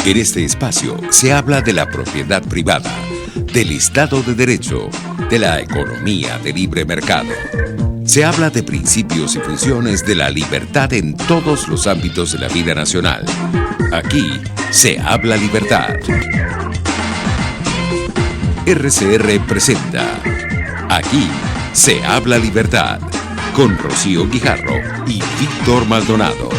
En este espacio se habla de la propiedad privada, del Estado de Derecho, de la economía de libre mercado. Se habla de principios y funciones de la libertad en todos los ámbitos de la vida nacional. Aquí se habla libertad. RCR presenta Aquí se habla libertad con Rocío Guijarro y Víctor Maldonado.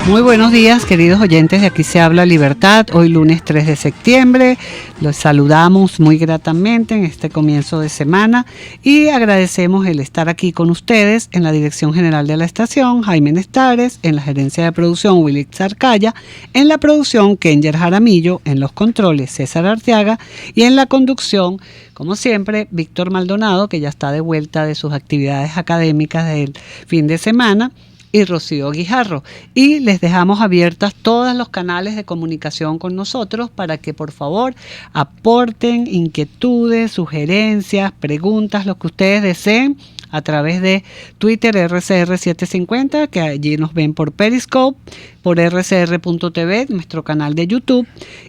Muy buenos días, queridos oyentes de Aquí se habla libertad. Hoy lunes 3 de septiembre. Los saludamos muy gratamente en este comienzo de semana y agradecemos el estar aquí con ustedes en la dirección general de la estación, Jaime Nestares, en la gerencia de producción, Willy Zarcaya, en la producción, Kenger Jaramillo, en los controles, César Arteaga, y en la conducción, como siempre, Víctor Maldonado, que ya está de vuelta de sus actividades académicas del fin de semana, y Rocío Guijarro. Y les dejamos abiertas todos los canales de comunicación con nosotros para que por favor aporten inquietudes, sugerencias, preguntas, lo que ustedes deseen a través de Twitter RCR750, que allí nos ven por Periscope, por rcr.tv, nuestro canal de YouTube,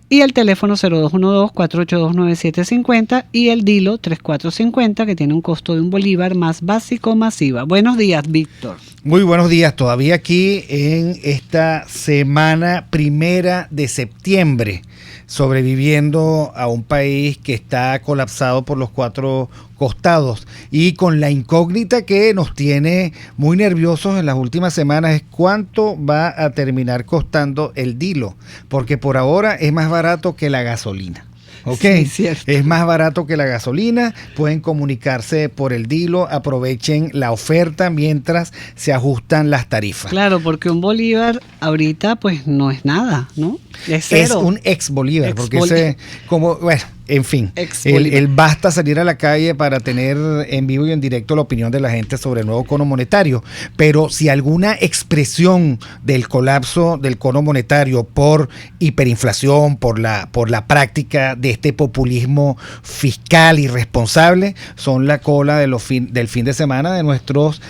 y el teléfono 0212-482-9750 y el DILO 3450, que tiene un costo de $1 más básico masiva. Buenos días, Víctor. Muy buenos días, todavía aquí en esta semana 1 de septiembre, sobreviviendo a un país que está colapsado por los 4 costados y con la incógnita que nos tiene muy nerviosos en las últimas semanas es cuánto va a terminar costando el DILO, porque por ahora es más barato que la gasolina. Ok, sí, es más barato que la gasolina, pueden comunicarse por el DILO, aprovechen la oferta mientras se ajustan las tarifas. Claro, porque un bolívar ahorita pues no es nada, ¿no? Es cero. Es un ex bolívar, porque ese, como, bueno, en fin, el basta salir a la calle para tener en vivo y en directo la opinión de la gente sobre el nuevo cono monetario, pero si alguna expresión del colapso del cono monetario por hiperinflación, por la práctica de este populismo fiscal irresponsable, son la cola de del fin de semana de nuestros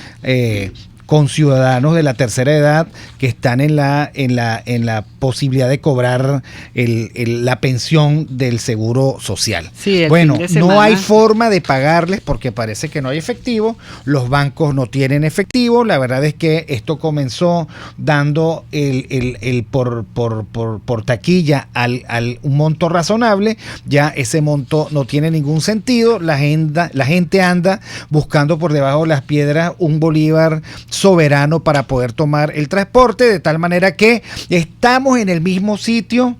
conciudadanos de la tercera edad que están en la posibilidad de cobrar la pensión del seguro social. Sí, bueno, no hay forma de pagarles porque parece que no hay efectivo, los bancos no tienen efectivo. La verdad es que esto comenzó dando por taquilla al un monto razonable, ya ese monto no tiene ningún sentido, la gente anda buscando por debajo de las piedras un bolívar soberano para poder tomar el transporte, de tal manera que estamos en el mismo sitio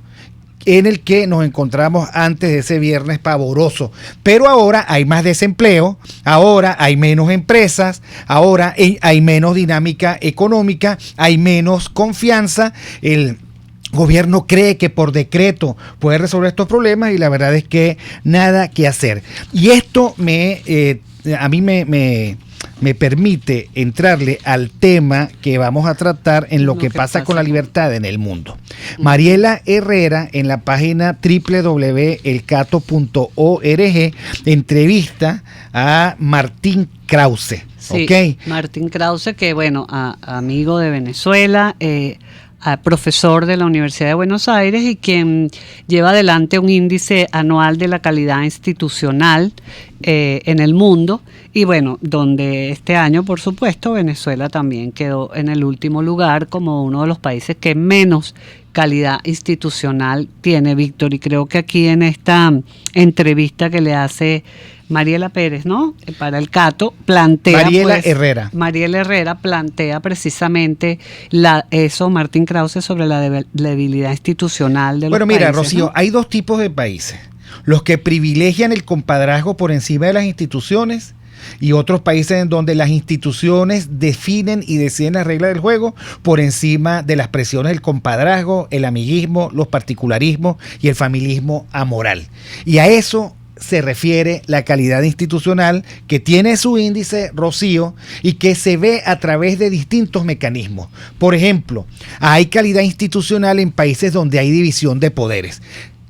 en el que nos encontramos antes de ese viernes pavoroso, pero ahora hay más desempleo, ahora hay menos empresas, ahora hay menos dinámica económica, hay menos confianza. El gobierno cree que por decreto puede resolver estos problemas y la verdad es que nada que hacer. Y esto a mí me permite entrarle al tema que vamos a tratar en lo que pasa con la libertad en el mundo. Mariela Herrera, en la página www.elcato.org, entrevista a Martín Krause. Sí, ¿Okay? Martín Krause, que bueno, amigo de Venezuela, profesor de la Universidad de Buenos Aires y quien lleva adelante un índice anual de la calidad institucional en el mundo, y bueno, donde este año, por supuesto, Venezuela también quedó en el último lugar como uno de los países que menos calidad institucional tiene, Víctor, y creo que aquí en esta entrevista que le hace Mariela Pérez, ¿no? Para el Cato, plantea... Mariela Herrera plantea precisamente Martín Krause, sobre la debilidad institucional de los países. Bueno, mira, Rocío, ¿no? Hay dos tipos de países. Los que privilegian el compadrazgo por encima de las instituciones y otros países en donde las instituciones definen y deciden las reglas del juego por encima de las presiones del compadrazgo, el amiguismo, los particularismos y el familismo amoral. Y a eso se refiere la calidad institucional, que tiene su índice, Rocío, y que se ve a través de distintos mecanismos. Por ejemplo, hay calidad institucional en países donde hay división de poderes.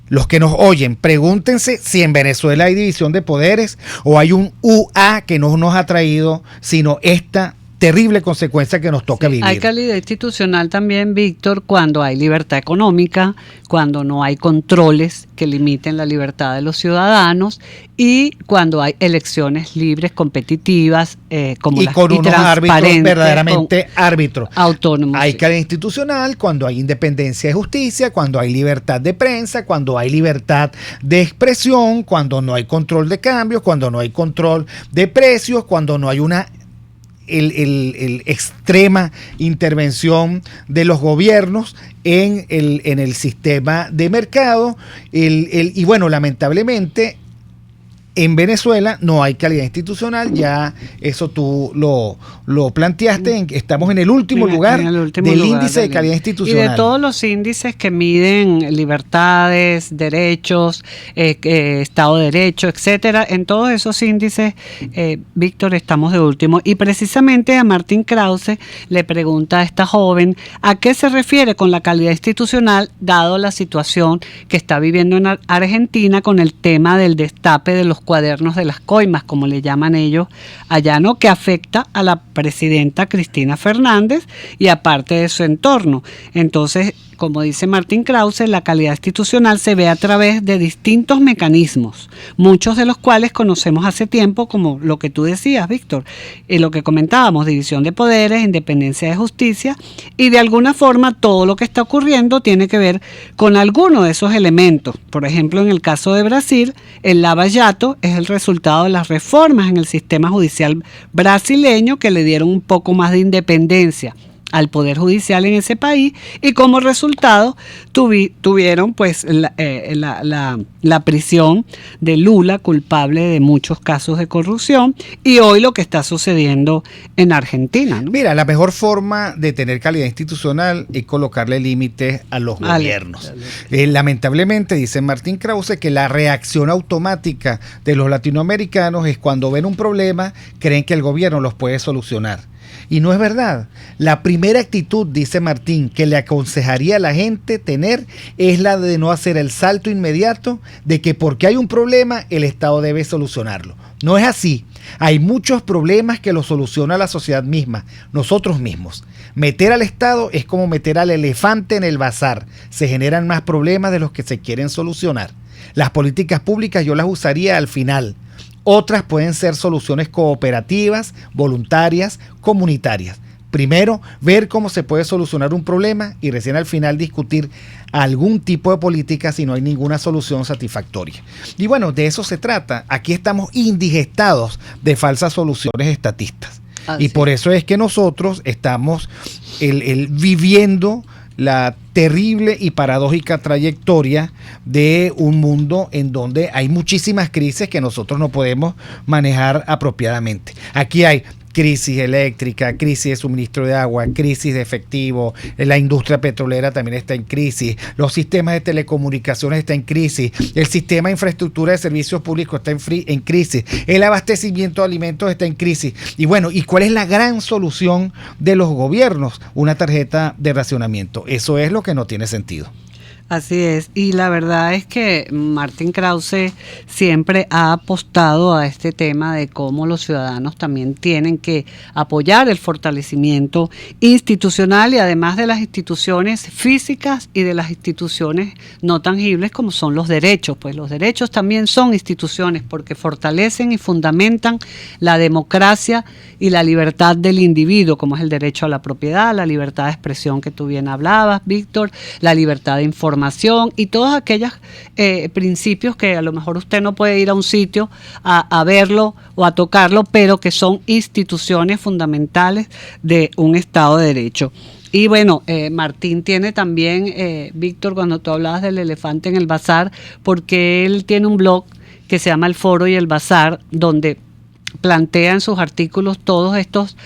los que nos oyen, pregúntense si en Venezuela hay división de poderes o hay un UA que no nos ha traído, sino esta terrible consecuencia que nos toca vivir. Hay calidad institucional también, Víctor, cuando hay libertad económica, cuando no hay controles que limiten la libertad de los ciudadanos y cuando hay elecciones libres, competitivas, como y las con y unos árbitros verdaderamente árbitros. Autónomos. Hay sí. calidad institucional cuando hay independencia de justicia, cuando hay libertad de prensa, cuando hay libertad de expresión, cuando no hay control de cambios, cuando no hay control de precios, cuando no hay una el extrema intervención de los gobiernos en el sistema de mercado y bueno, lamentablemente en Venezuela no hay calidad institucional, ya eso tú lo planteaste, estamos en el último lugar del índice de calidad institucional. Y de todos los índices que miden libertades, derechos, Estado de Derecho, etcétera, en todos esos índices, Víctor, estamos de último. Y precisamente a Martín Krause le pregunta a esta joven a qué se refiere con la calidad institucional, dado la situación que está viviendo en Argentina con el tema del destape de los cuadernos de las coimas, como le llaman ellos allá, ¿no? Que afecta a la presidenta Cristina Fernández y a parte de su entorno. Entonces, como dice Martín Krause, la calidad institucional se ve a través de distintos mecanismos, muchos de los cuales conocemos hace tiempo, como lo que tú decías, Víctor, y lo que comentábamos, división de poderes, independencia de justicia, y de alguna forma todo lo que está ocurriendo tiene que ver con alguno de esos elementos. Por ejemplo, en el caso de Brasil, el Lava Jato es el resultado de las reformas en el sistema judicial brasileño que le dieron un poco más de independencia al Poder Judicial en ese país y como resultado tuvieron pues la prisión de Lula, culpable de muchos casos de corrupción, y hoy lo que está sucediendo en Argentina, ¿no? Mira, la mejor forma de tener calidad institucional es colocarle límites a los gobiernos. Lamentablemente, dice Martín Krause, que la reacción automática de los latinoamericanos es cuando ven un problema, creen que el gobierno los puede solucionar. Y no es verdad. La primera actitud, dice Martín, que le aconsejaría a la gente tener es la de no hacer el salto inmediato de que porque hay un problema el Estado debe solucionarlo. No es así. Hay muchos problemas que los soluciona la sociedad misma, nosotros mismos. Meter al Estado es como meter al elefante en el bazar. Se generan más problemas de los que se quieren solucionar. Las políticas públicas yo las usaría al final. Otras pueden ser soluciones cooperativas, voluntarias, comunitarias. Primero, ver cómo se puede solucionar un problema y recién al final discutir algún tipo de política si no hay ninguna solución satisfactoria. Y bueno, de eso se trata. Aquí estamos indigestados de falsas soluciones estatistas. Y por eso es que nosotros estamos viviendo la terrible y paradójica trayectoria de un mundo en donde hay muchísimas crisis que nosotros no podemos manejar apropiadamente. Aquí hay crisis eléctrica, crisis de suministro de agua, crisis de efectivo, la industria petrolera también está en crisis, los sistemas de telecomunicaciones están en crisis, el sistema de infraestructura de servicios públicos está en crisis, el abastecimiento de alimentos está en crisis. Y bueno, ¿y cuál es la gran solución de los gobiernos? Una tarjeta de racionamiento. Eso es lo que no tiene sentido. Así es, y la verdad es que Martín Krause siempre ha apostado a este tema de cómo los ciudadanos también tienen que apoyar el fortalecimiento institucional y además de las instituciones físicas y de las instituciones no tangibles como son los derechos, pues los derechos también son instituciones porque fortalecen y fundamentan la democracia y la libertad del individuo, como es el derecho a la propiedad, la libertad de expresión que tú bien hablabas, Víctor, la libertad de información y todos aquellos principios que a lo mejor usted no puede ir a un sitio a verlo o a tocarlo, pero que son instituciones fundamentales de un Estado de Derecho. Y bueno, Martín tiene también, Víctor, cuando tú hablabas del elefante en el bazar, porque él tiene un blog que se llama El Foro y el Bazar, donde plantea en sus artículos todos estos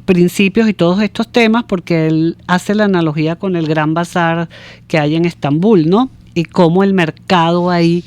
principios y todos estos temas, porque él hace la analogía con el gran bazar que hay en Estambul, ¿no? Y cómo el mercado ahí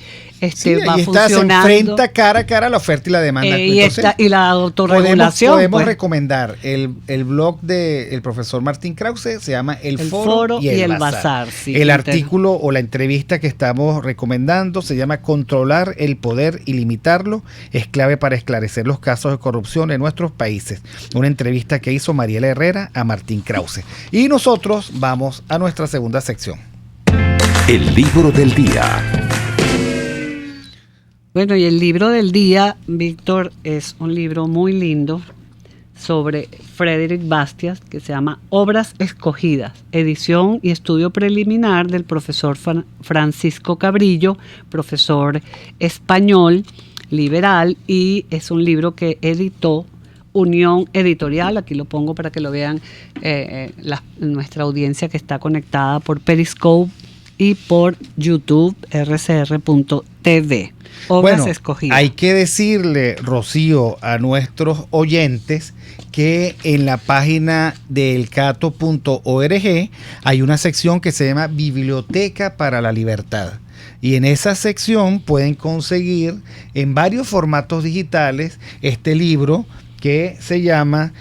Sí, va ahí está, se funcionando. enfrenta cara a cara la oferta y la demanda. Y la autorregulación. Podemos pues. recomendar el blog del profesor Martín Krause, se llama El Foro y el Bazar. Sí, El artículo o la entrevista que estamos recomendando se llama Controlar el poder y limitarlo es clave para esclarecer los casos de corrupción en nuestros países. Una entrevista que hizo Mariela Herrera a Martín Krause. Y nosotros vamos a nuestra segunda sección. El libro del día. Bueno, y el libro del día, Víctor, es un libro muy lindo sobre Frédéric Bastiat, que se llama Obras Escogidas, edición y estudio preliminar del profesor Francisco Cabrillo, profesor español, liberal, y es un libro que editó Unión Editorial. Aquí lo pongo para que lo vean nuestra audiencia que está conectada por Periscope y por YouTube, rcr.tv. Obras escogidas. Hay que decirle, Rocío, a nuestros oyentes que en la página de elcato.org hay una sección que se llama Biblioteca para la Libertad. Y en esa sección pueden conseguir en varios formatos digitales este libro que se llama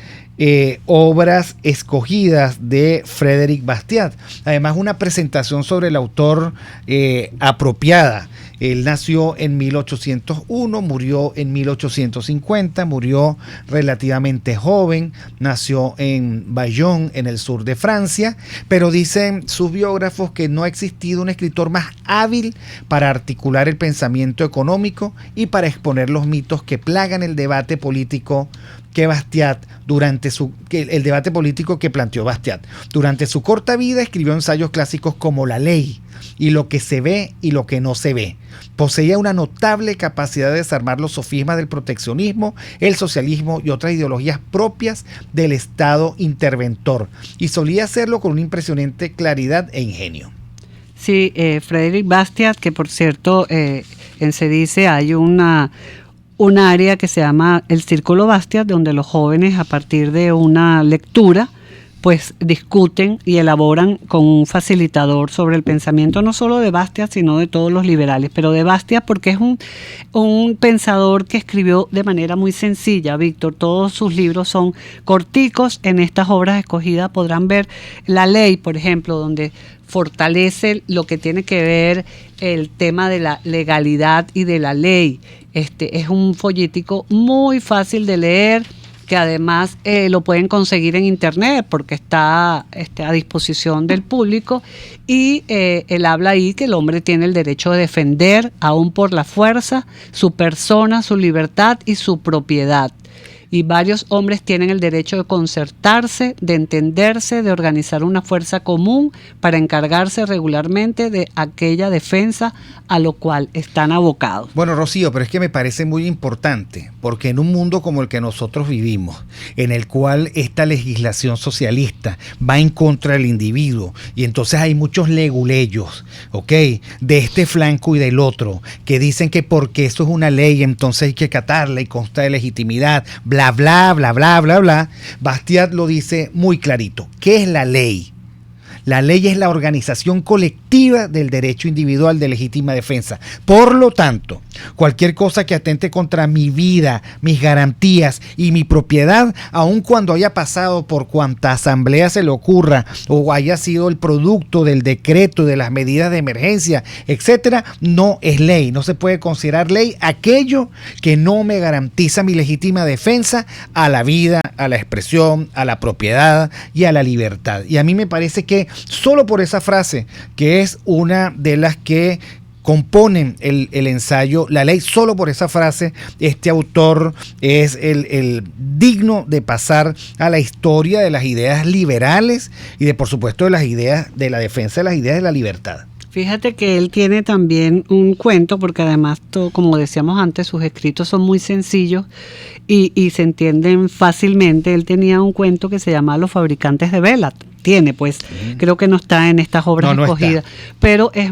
Obras Escogidas de Frédéric Bastiat. Además, una presentación sobre el autor apropiada. Él nació en 1801, murió en 1850, murió relativamente joven, nació en Bayonne, en el sur de Francia, pero dicen sus biógrafos que no ha existido un escritor más hábil para articular el pensamiento económico y para exponer los mitos que plagan el debate político que Bastiat el debate político que planteó Bastiat. Durante su corta vida escribió ensayos clásicos como La Ley y Lo que se ve y lo que no se ve. Poseía una notable capacidad de desarmar los sofismas del proteccionismo, el socialismo y otras ideologías propias del Estado interventor, y solía hacerlo con una impresionante claridad e ingenio. Sí, Frédéric Bastiat, que por cierto, en CEDICE hay un área que se llama el Círculo Bastiat, donde los jóvenes, a partir de una lectura, pues discuten y elaboran con un facilitador sobre el pensamiento no solo de Bastiat, sino de todos los liberales, pero de Bastiat porque es un pensador que escribió de manera muy sencilla, Víctor. Todos sus libros son corticos. En estas obras escogidas podrán ver La Ley, por ejemplo, donde fortalece lo que tiene que ver el tema de la legalidad y de la ley. Es un folletico muy fácil de leer, que además lo pueden conseguir en internet porque está a disposición del público, y él habla ahí que el hombre tiene el derecho de defender, aún por la fuerza, su persona, su libertad y su propiedad. Y varios hombres tienen el derecho de concertarse, de entenderse, de organizar una fuerza común para encargarse regularmente de aquella defensa a lo cual están abocados. Bueno, Rocío, pero es que me parece muy importante, porque en un mundo como el que nosotros vivimos, en el cual esta legislación socialista va en contra del individuo, y entonces hay muchos leguleyos, ¿ok?, de este flanco y del otro, que dicen que porque eso es una ley, entonces hay que acatarla y consta de legitimidad, bla, bla, bla, bla, bla, bla. Bastiat lo dice muy clarito. ¿Qué es la ley? La ley es la organización colectiva del derecho individual de legítima defensa. Por lo tanto, cualquier cosa que atente contra mi vida, mis garantías y mi propiedad, aun cuando haya pasado por cuanta asamblea se le ocurra o haya sido el producto del decreto, de las medidas de emergencia, etcétera, no es ley. No se puede considerar ley aquello que no me garantiza mi legítima defensa a la vida, a la expresión, a la propiedad y a la libertad. Y a mí me parece que solo por esa frase, que es una de las que componen el ensayo La Ley, solo por esa frase, este autor es el digno de pasar a la historia de las ideas liberales y de, por supuesto, de las ideas de la defensa de las ideas de la libertad. Fíjate que él tiene también un cuento, porque además, como decíamos antes, sus escritos son muy sencillos y se entienden fácilmente. Él tenía un cuento que se llama Los fabricantes de velas. Creo que no está en estas obras escogidas, pero es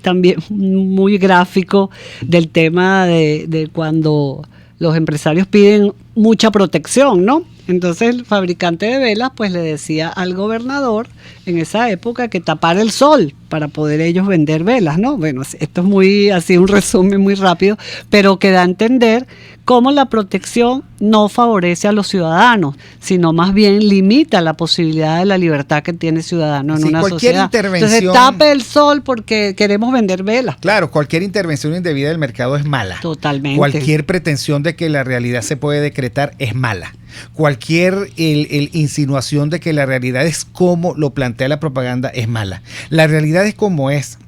también muy gráfico del tema de cuando los empresarios piden mucha protección, ¿no? Entonces el fabricante de velas pues le decía al gobernador, en esa época que tapar el sol para poder ellos vender velas, ¿no? Bueno, esto es muy así un resumen muy rápido, pero que da a entender cómo la protección no favorece a los ciudadanos, sino más bien limita la posibilidad de la libertad que tiene el ciudadano en una sociedad. Entonces tape el sol porque queremos vender velas. Claro, cualquier intervención indebida del mercado es mala. Totalmente. Cualquier pretensión de que la realidad se puede decretar es mala. Cualquier insinuación de que la realidad es como lo plantea la propaganda es mala. La realidad es como es.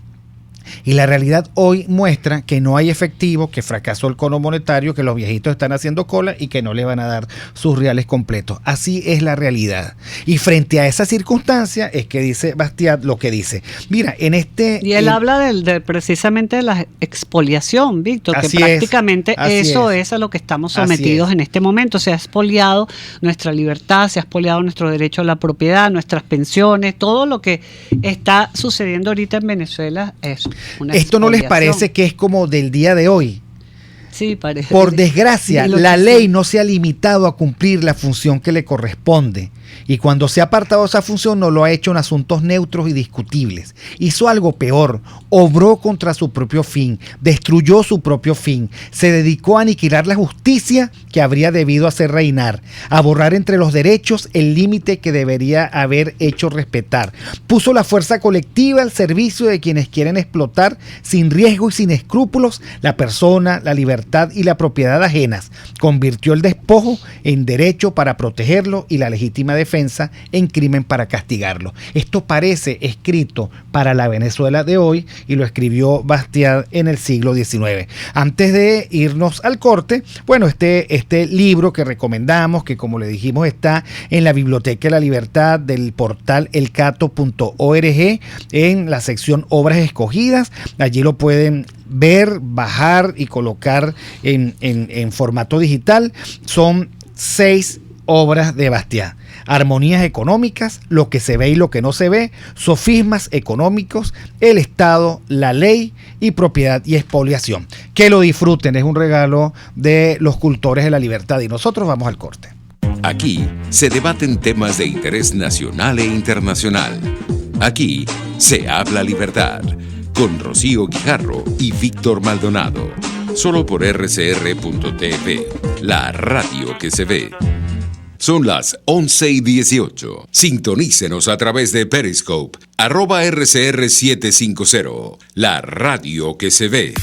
Y la realidad hoy muestra que no hay efectivo, que fracasó el cono monetario, que los viejitos están haciendo cola y que no le van a dar sus reales completos. Así es la realidad. Y frente a esa circunstancia es que dice Bastiat lo que dice. Mira, y él habla precisamente de la expoliación, Víctor, que prácticamente eso es a lo que estamos sometidos en este momento. Se ha expoliado nuestra libertad, se ha expoliado nuestro derecho a la propiedad, nuestras pensiones, todo lo que está sucediendo ahorita en Venezuela es ¿esto no les parece que es como del día de hoy? Sí, parece. Por desgracia, la ley no se ha limitado a cumplir la función que le corresponde. Y cuando se ha apartado esa función no lo ha hecho en asuntos neutros y discutibles. Hizo algo peor, obró contra su propio fin, destruyó su propio fin, se dedicó a aniquilar la justicia que habría debido hacer reinar, a borrar entre los derechos el límite que debería haber hecho respetar. Puso la fuerza colectiva al servicio de quienes quieren explotar sin riesgo y sin escrúpulos la persona, la libertad y la propiedad ajenas. Convirtió el despojo en derecho para protegerlo y la legítima defensa en crimen para castigarlo. Esto parece escrito para la Venezuela de hoy y lo escribió Bastiat en el siglo XIX. Antes de irnos al corte, bueno, este libro que recomendamos, que como le dijimos está en la Biblioteca de la Libertad del portal elcato.org en la sección Obras Escogidas. Allí lo pueden ver, bajar y colocar en formato digital. Son 6 obras de Bastiat. Armonías económicas, lo que se ve y lo que no se ve, sofismas económicos, el Estado, la ley y propiedad y expoliación. Que lo disfruten, es un regalo de los cultores de la libertad y nosotros vamos al corte. Aquí se debaten temas de interés nacional e internacional. Aquí se habla libertad con Rocío Guijarro y Víctor Maldonado. Solo por rcr.tv, la radio que se ve. Son las 11:18. Sintonícenos a través de Periscope, @RCR750, la radio que se ve.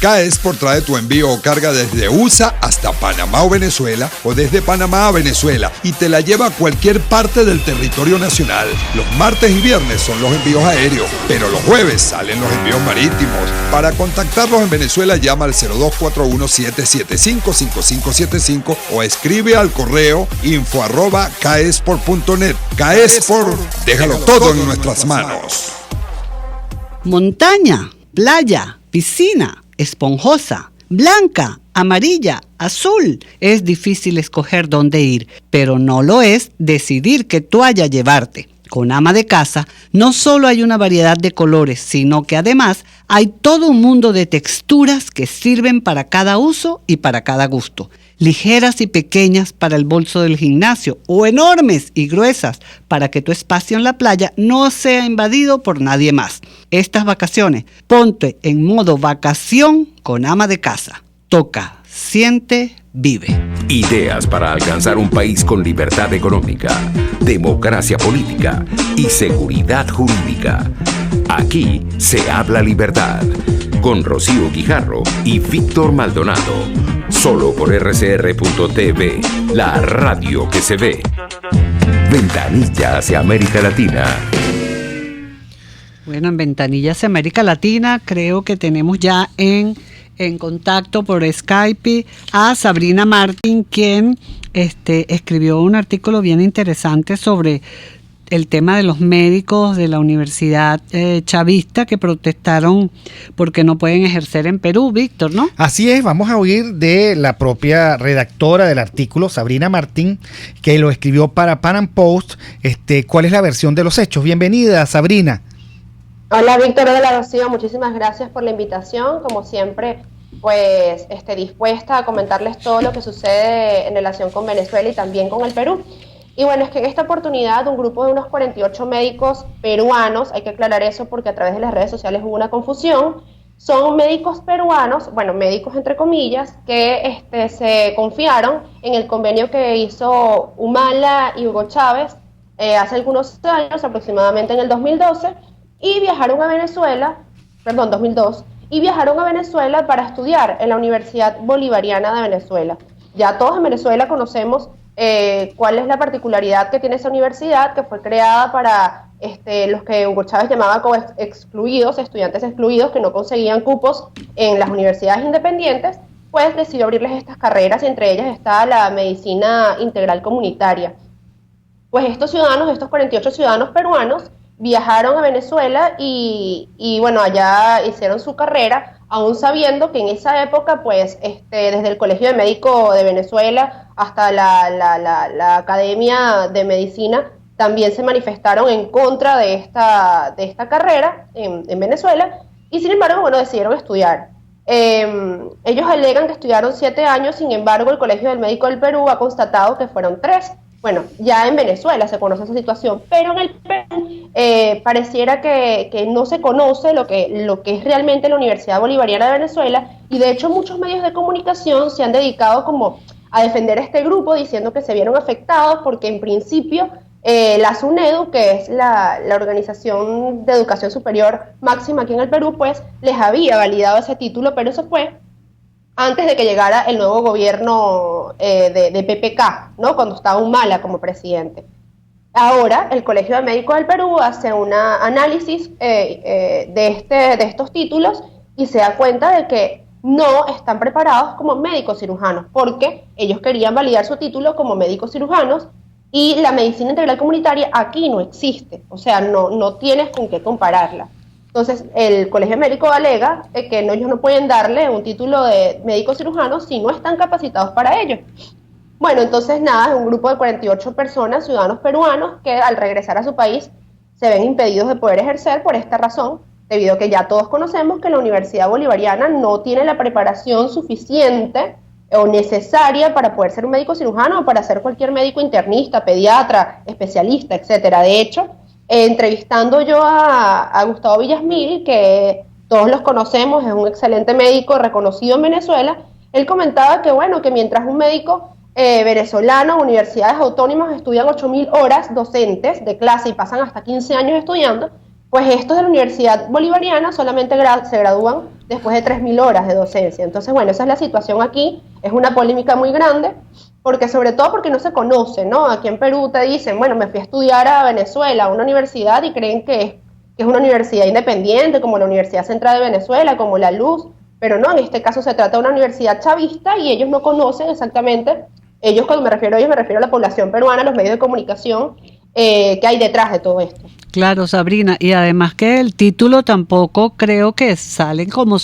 K-Export trae tu envío o carga desde USA hasta Panamá o Venezuela o desde Panamá a Venezuela y te la lleva a cualquier parte del territorio nacional. Los martes y viernes son los envíos aéreos, pero los jueves salen los envíos marítimos. Para contactarlos en Venezuela llama al 0241-775-5575 o escribe al correo info@kexport.net. K-Export, déjalo todo en nuestras manos. Montaña, playa, piscina, esponjosa, blanca, amarilla, azul. Es difícil escoger dónde ir, pero no lo es decidir qué toalla llevarte. Con Ama de Casa no solo hay una variedad de colores, sino que además hay todo un mundo de texturas que sirven para cada uso y para cada gusto. Ligeras y pequeñas para el bolso del gimnasio o enormes y gruesas para que tu espacio en la playa no sea invadido por nadie más. Estas vacaciones, ponte en modo vacación con Ama de Casa. Toca, siente, vive. Ideas para alcanzar un país con libertad económica, democracia política y seguridad jurídica. Aquí se habla libertad. Con Rocío Guijarro y Víctor Maldonado. Solo por rcr.tv, la radio que se ve. Ventanilla hacia América Latina. Bueno, en Ventanilla hacia América Latina creo que tenemos ya en contacto por Skype a Sabrina Martín, quien escribió un artículo bien interesante sobre el tema de los médicos de la Universidad Chavista que protestaron porque no pueden ejercer en Perú, Víctor, ¿no? Así es, vamos a oír de la propia redactora del artículo, Sabrina Martín, que lo escribió para Pan Am Post, cuál es la versión de los hechos. Bienvenida, Sabrina. Hola, Víctor, hola, Rocío, muchísimas gracias por la invitación, como siempre, pues dispuesta a comentarles todo lo que sucede en relación con Venezuela y también con el Perú. Y bueno, es que en esta oportunidad un grupo de unos 48 médicos peruanos, hay que aclarar eso porque a través de las redes sociales hubo una confusión, son médicos peruanos, bueno, médicos entre comillas, que se confiaron en el convenio que hizo Humala y Hugo Chávez hace algunos años, aproximadamente en el 2012, y viajaron a Venezuela, perdón, 2002, y viajaron a Venezuela para estudiar en la Universidad Bolivariana de Venezuela. Ya todos en Venezuela conocemos cuál es la particularidad que tiene esa universidad, que fue creada para los que Hugo Chávez llamaba como excluidos, estudiantes excluidos que no conseguían cupos en las universidades independientes, pues decidió abrirles estas carreras, y entre ellas está la medicina integral comunitaria. Pues estos ciudadanos, estos 48 ciudadanos peruanos, viajaron a Venezuela y bueno, allá hicieron su carrera, aún sabiendo que en esa época, pues, desde el Colegio de Médicos de Venezuela hasta la Academia de Medicina, también se manifestaron en contra de esta carrera en Venezuela, y sin embargo, bueno, decidieron estudiar. Ellos alegan que estudiaron 7 años, sin embargo, el Colegio del Médico del Perú ha constatado que fueron 3. Bueno, ya en Venezuela se conoce esa situación, pero en el Perú pareciera que no se conoce lo que es realmente la Universidad Bolivariana de Venezuela, y de hecho muchos medios de comunicación se han dedicado como a defender a este grupo, diciendo que se vieron afectados porque en principio la SUNEDU, que es la organización de educación superior máxima aquí en el Perú, pues les había validado ese título, pero eso fue antes de que llegara el nuevo gobierno de PPK, ¿no? Cuando estaba Humala como presidente. Ahora, el Colegio de Médicos del Perú hace un análisis de estos títulos y se da cuenta de que no están preparados como médicos cirujanos, porque ellos querían validar su título como médicos cirujanos, y la medicina integral comunitaria aquí no existe, o sea, no tienes con qué compararla. Entonces, el Colegio Médico alega que ellos no pueden darle un título de médico cirujano si no están capacitados para ello. Bueno, entonces nada, es un grupo de 48 personas, ciudadanos peruanos, que al regresar a su país se ven impedidos de poder ejercer por esta razón, debido a que ya todos conocemos que la Universidad Bolivariana no tiene la preparación suficiente o necesaria para poder ser un médico cirujano o para ser cualquier médico internista, pediatra, especialista, etcétera. De hecho, entrevistando yo a Gustavo Villasmil, que todos los conocemos, es un excelente médico reconocido en Venezuela, él comentaba que bueno, que mientras un médico venezolano, universidades autónomas estudian 8.000 horas docentes de clase y pasan hasta 15 años estudiando, pues estos de la Universidad Bolivariana solamente se gradúan después de 3.000 horas de docencia. Entonces, bueno, esa es la situación aquí, es una polémica muy grande, porque sobre todo porque no se conoce, ¿no? Aquí en Perú te dicen, bueno, me fui a estudiar a Venezuela, a una universidad, y creen que es una universidad independiente, como la Universidad Central de Venezuela, como La Luz, pero no, en este caso se trata de una universidad chavista y ellos no conocen exactamente, cuando me refiero a ellos, me refiero a la población peruana, a los medios de comunicación que hay detrás de todo esto. Claro, Sabrina, y además que el título tampoco creo que salen como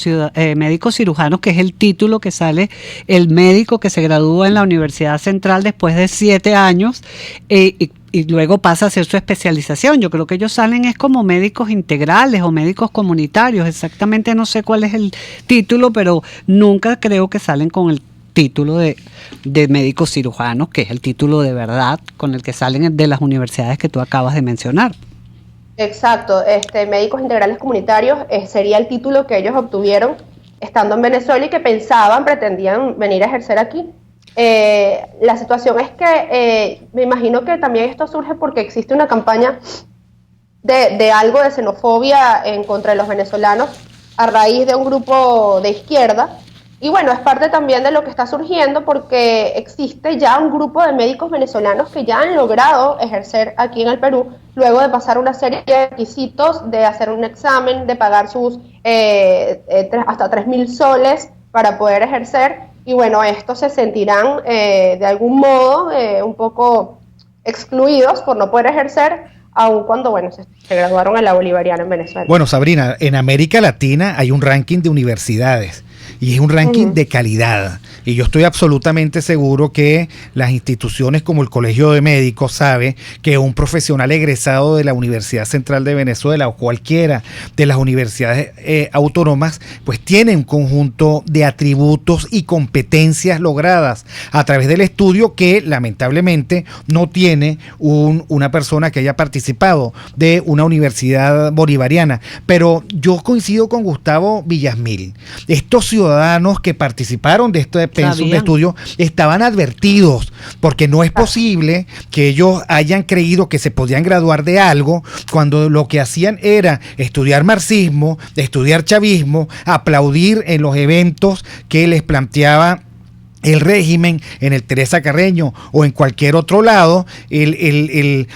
médicos cirujanos, que es el título que sale el médico que se gradúa en la Universidad Central después de 7 años y luego pasa a hacer su especialización. Yo creo que ellos salen es como médicos integrales o médicos comunitarios, exactamente no sé cuál es el título, pero nunca creo que salen con el título de médicos cirujanos, que es el título de verdad con el que salen de las universidades que tú acabas de mencionar. Exacto, médicos integrales comunitarios sería el título que ellos obtuvieron estando en Venezuela y que pretendían venir a ejercer aquí. La situación es que me imagino que también esto surge porque existe una campaña de algo de xenofobia en contra de los venezolanos a raíz de un grupo de izquierda. Y bueno, es parte también de lo que está surgiendo porque existe ya un grupo de médicos venezolanos que ya han logrado ejercer aquí en el Perú, luego de pasar una serie de requisitos, de hacer un examen, de pagar sus hasta 3.000 soles para poder ejercer. Y bueno, estos se sentirán de algún modo un poco excluidos por no poder ejercer, aun cuando bueno, se graduaron en la Bolivariana en Venezuela. Bueno, Sabrina, en América Latina hay un ranking de universidades y es un ranking de calidad. Y yo estoy absolutamente seguro que las instituciones como el Colegio de Médicos sabe que un profesional egresado de la Universidad Central de Venezuela o cualquiera de las universidades autónomas, pues tiene un conjunto de atributos y competencias logradas a través del estudio que lamentablemente no tiene una persona que haya participado de una universidad bolivariana. Pero yo coincido con Gustavo Villasmil. Estos ciudadanos que participaron de este pensum de estudio estaban advertidos, porque no es posible que ellos hayan creído que se podían graduar de algo cuando lo que hacían era estudiar marxismo, estudiar chavismo, aplaudir en los eventos que les planteaba el régimen en el Teresa Carreño o en cualquier otro lado. El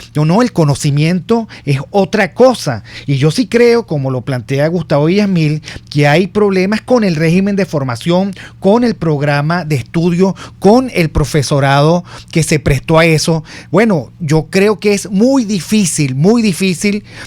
conocimiento es otra cosa, y yo sí creo, como lo plantea Gustavo Villasmil, que hay problemas con el régimen de formación, con el programa de estudio, con el profesorado que se prestó a eso. Bueno, yo creo que es muy difícil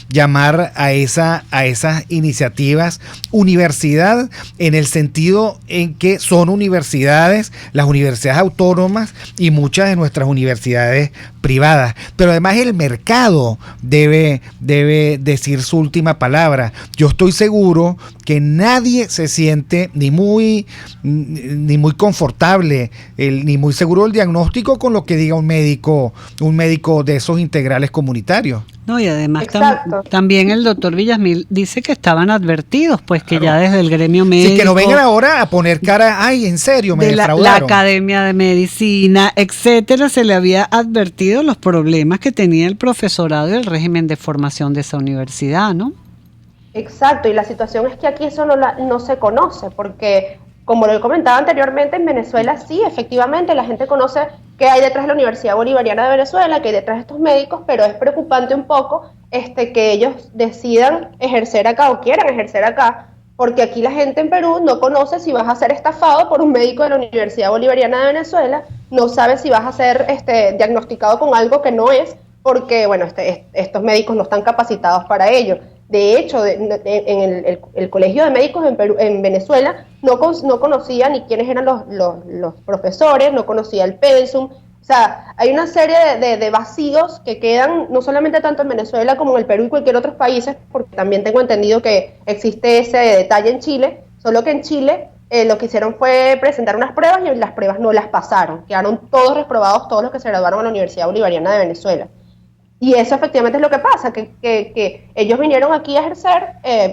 llamar a esas iniciativas universidad, en el sentido en que son universidades, las universidades autónomas y muchas de nuestras universidades privadas. Pero además el mercado debe decir su última palabra. Yo estoy seguro que nadie se siente ni muy confortable, ni muy seguro del diagnóstico con lo que diga un médico de esos integrales comunitarios. No, y además también el doctor Villasmil dice que estaban advertidos, pues que ya desde el gremio médico... Sí, que no vengan ahora a poner cara, ay, en serio, me defraudaron. La Academia de Medicina, etcétera, se le había advertido los problemas que tenía el profesorado y el régimen de formación de esa universidad, ¿no? Exacto, y la situación es que aquí eso no se conoce, porque como lo he comentado anteriormente, en Venezuela sí, efectivamente, la gente conoce qué hay detrás de la Universidad Bolivariana de Venezuela, qué hay detrás de estos médicos, pero es preocupante un poco que ellos decidan ejercer acá o quieran ejercer acá, porque aquí la gente en Perú no conoce si vas a ser estafado por un médico de la Universidad Bolivariana de Venezuela, no sabe si vas a ser diagnosticado con algo que no es, porque bueno, estos médicos no están capacitados para ello. De hecho, en el Colegio de Médicos en Venezuela no conocía ni quiénes eran los profesores, no conocía el pensum. O sea, hay una serie de vacíos que quedan no solamente tanto en Venezuela como en el Perú y cualquier otro país, porque también tengo entendido que existe ese detalle en Chile, solo que en Chile lo que hicieron fue presentar unas pruebas y las pruebas no las pasaron. Quedaron todos reprobados, todos los que se graduaron en la Universidad Bolivariana de Venezuela. Y eso efectivamente es lo que pasa, que ellos vinieron aquí a ejercer,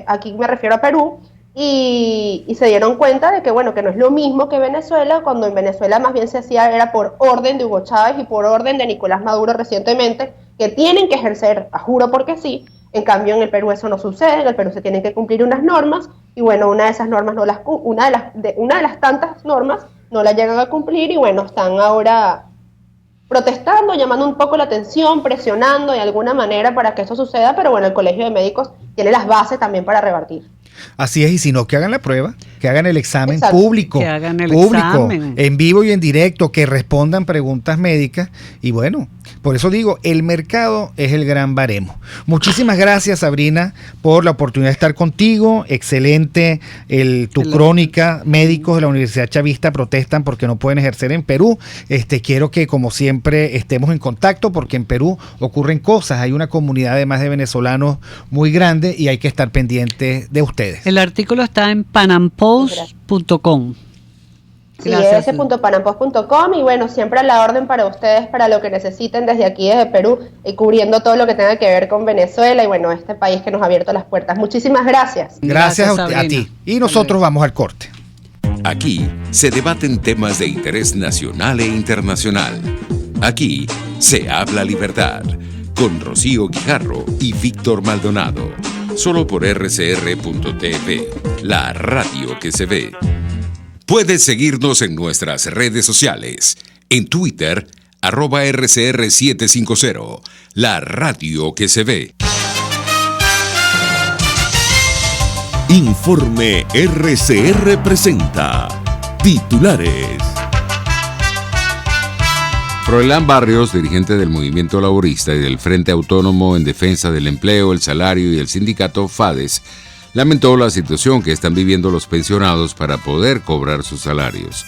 aquí me refiero a Perú, y se dieron cuenta de que, bueno, que no es lo mismo que Venezuela, cuando en Venezuela más bien se hacía, era por orden de Hugo Chávez y por orden de Nicolás Maduro recientemente, que tienen que ejercer, a juro porque sí. En cambio en el Perú eso no sucede, en el Perú se tienen que cumplir unas normas, y bueno, una de esas normas una de las tantas normas no la llegan a cumplir, y bueno, están ahora protestando, llamando un poco la atención, presionando de alguna manera para que esto suceda, pero bueno, el Colegio de Médicos tiene las bases también para revertir. Así es, y si no, que hagan la prueba, que hagan el examen público, examen en vivo y en directo, que respondan preguntas médicas, y bueno, por eso digo, el mercado es el gran baremo. Muchísimas gracias, Sabrina, por la oportunidad de estar contigo. Excelente tu crónica. Médicos de la Universidad Chavista protestan porque no pueden ejercer en Perú. Quiero que, como siempre, estemos en contacto, porque en Perú ocurren cosas, hay una comunidad además de venezolanos muy grande y hay que estar pendientes de ustedes. El artículo está en panampost.com. Sí, ese.panampost.com, y bueno, siempre a la orden para ustedes, para lo que necesiten desde aquí, desde Perú, y cubriendo todo lo que tenga que ver con Venezuela y bueno, este país que nos ha abierto las puertas. Muchísimas gracias. Gracias a ti. Y nosotros vamos al corte. Aquí se debaten temas de interés nacional e internacional. Aquí se habla libertad, con Rocío Guijarro y Víctor Maldonado. Solo por rcr.tv, la radio que se ve. Puedes seguirnos en nuestras redes sociales. En Twitter, @RCR750, la radio que se ve. Informe RCR presenta titulares. Froilán Barrios, dirigente del Movimiento Laborista y del Frente Autónomo en Defensa del Empleo, el Salario y el sindicato FADES, lamentó la situación que están viviendo los pensionados para poder cobrar sus salarios.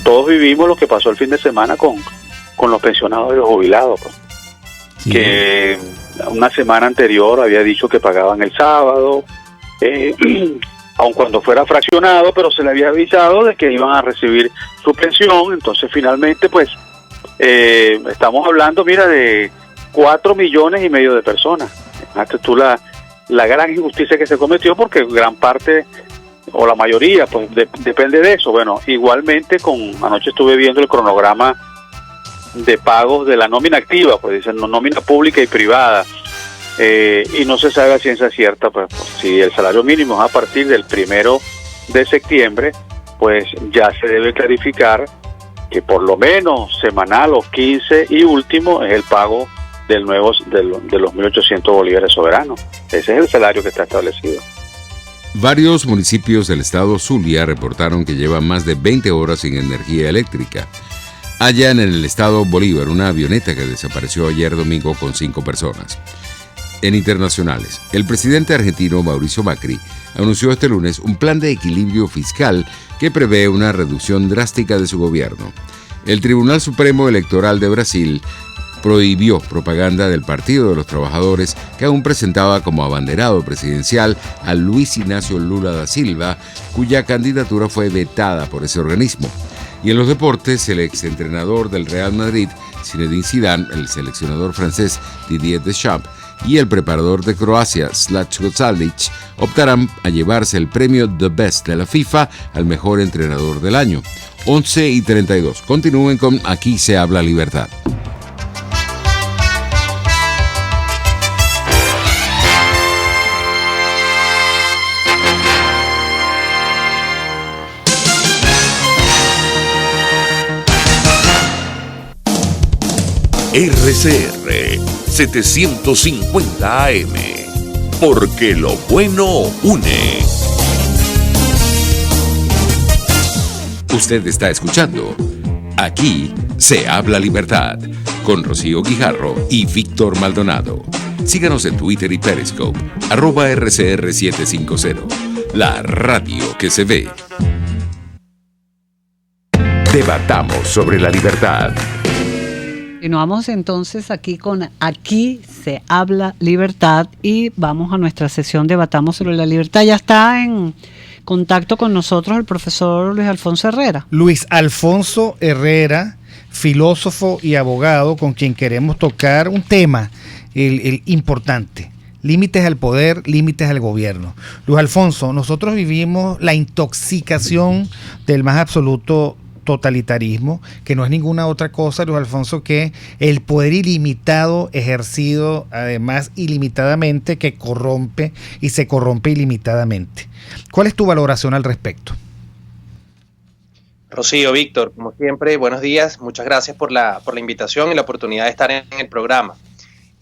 Todos vivimos lo que pasó el fin de semana con los pensionados y los jubilados, pues. Sí. Que una semana anterior había dicho que pagaban el sábado, aun cuando fuera fraccionado, pero se le había avisado de que iban a recibir su pensión. Entonces finalmente pues estamos hablando, mira, de 4,5 millones de personas. Fíjate tú la gran injusticia que se cometió, porque gran parte o la mayoría pues depende de eso. Bueno, igualmente anoche estuve viendo el cronograma de pagos de la nómina activa, pues dicen nómina pública y privada, y no se sabe a ciencia cierta pues si el salario mínimo es a partir del 1 de septiembre, pues ya se debe clarificar que por lo menos semanal o 15 y último es el pago de los 1.800 bolívares soberanos. Ese es el salario que está establecido. Varios municipios del estado Zulia reportaron que llevan más de 20 horas sin energía eléctrica. Allá en el estado Bolívar, una avioneta que desapareció ayer domingo con 5 personas. En internacionales, el presidente argentino Mauricio Macri anunció este lunes un plan de equilibrio fiscal que prevé una reducción drástica de su gobierno. El Tribunal Supremo Electoral de Brasil prohibió propaganda del Partido de los Trabajadores, que aún presentaba como abanderado presidencial a Luis Ignacio Lula da Silva, cuya candidatura fue vetada por ese organismo. Y en los deportes, el exentrenador del Real Madrid, Zinedine Zidane, el seleccionador francés Didier Deschamps y el preparador de Croacia, Zlatko Dalic, optarán a llevarse el premio The Best de la FIFA al mejor entrenador del año. 11:32. Continúen con Aquí se habla libertad. RCR 750 AM, porque lo bueno une. Usted está escuchando Aquí se habla libertad, con Rocío Guijarro y Víctor Maldonado. Síganos en Twitter y Periscope, @RCR750, la radio que se ve. Debatamos sobre la libertad. Continuamos entonces aquí con Aquí se habla libertad y vamos a nuestra sesión Debatamos sobre la libertad. Ya está en contacto con nosotros el profesor Luis Alfonso Herrera. Luis Alfonso Herrera, filósofo y abogado, con quien queremos tocar un tema el importante: límites al poder, límites al gobierno. Luis Alfonso, nosotros vivimos la intoxicación del más absoluto totalitarismo, que no es ninguna otra cosa, Luis Alfonso, que el poder ilimitado ejercido además ilimitadamente, que corrompe y se corrompe ilimitadamente. ¿Cuál es tu valoración al respecto? Rocío, Víctor, como siempre, buenos días, muchas gracias por la invitación y la oportunidad de estar en el programa.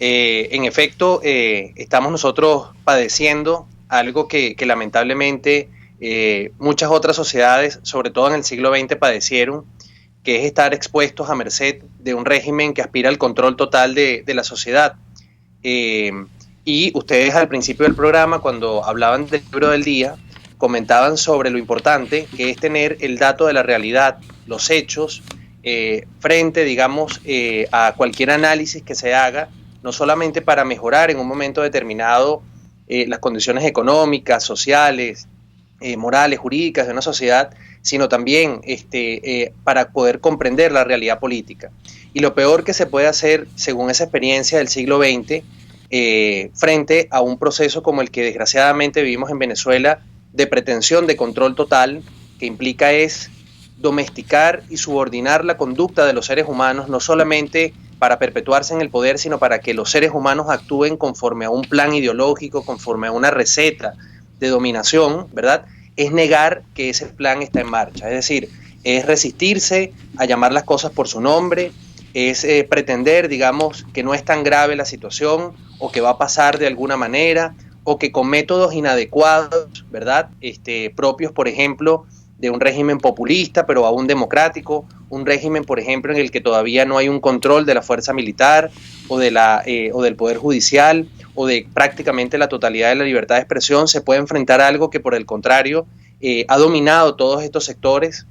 En efecto, estamos nosotros padeciendo algo que lamentablemente muchas otras sociedades, sobre todo en el siglo XX, padecieron, que es estar expuestos a merced de un régimen que aspira al control total de la sociedad. Y ustedes al principio del programa, cuando hablaban del libro del día, comentaban sobre lo importante que es tener el dato de la realidad, los hechos, frente, digamos, a cualquier análisis que se haga, no solamente para mejorar en un momento determinado las condiciones económicas, sociales, morales, jurídicas de una sociedad, sino también para poder comprender la realidad política. Y lo peor que se puede hacer, según esa experiencia del siglo XX, frente a un proceso como el que desgraciadamente vivimos en Venezuela, de pretensión de control total, que implica es domesticar y subordinar la conducta de los seres humanos, no solamente para perpetuarse en el poder, sino para que los seres humanos actúen conforme a un plan ideológico, conforme a una receta de dominación, ¿verdad? Es negar que ese plan está en marcha, es decir, es resistirse a llamar las cosas por su nombre, es pretender, digamos, que no es tan grave la situación o que va a pasar de alguna manera o que con métodos inadecuados, ¿verdad? Propios, por ejemplo, de un régimen populista, pero aún democrático, un régimen, por ejemplo, en el que todavía no hay un control de la fuerza militar o del poder judicial, o de prácticamente la totalidad de la libertad de expresión, se puede enfrentar a algo que por el contrario ha dominado todos estos sectores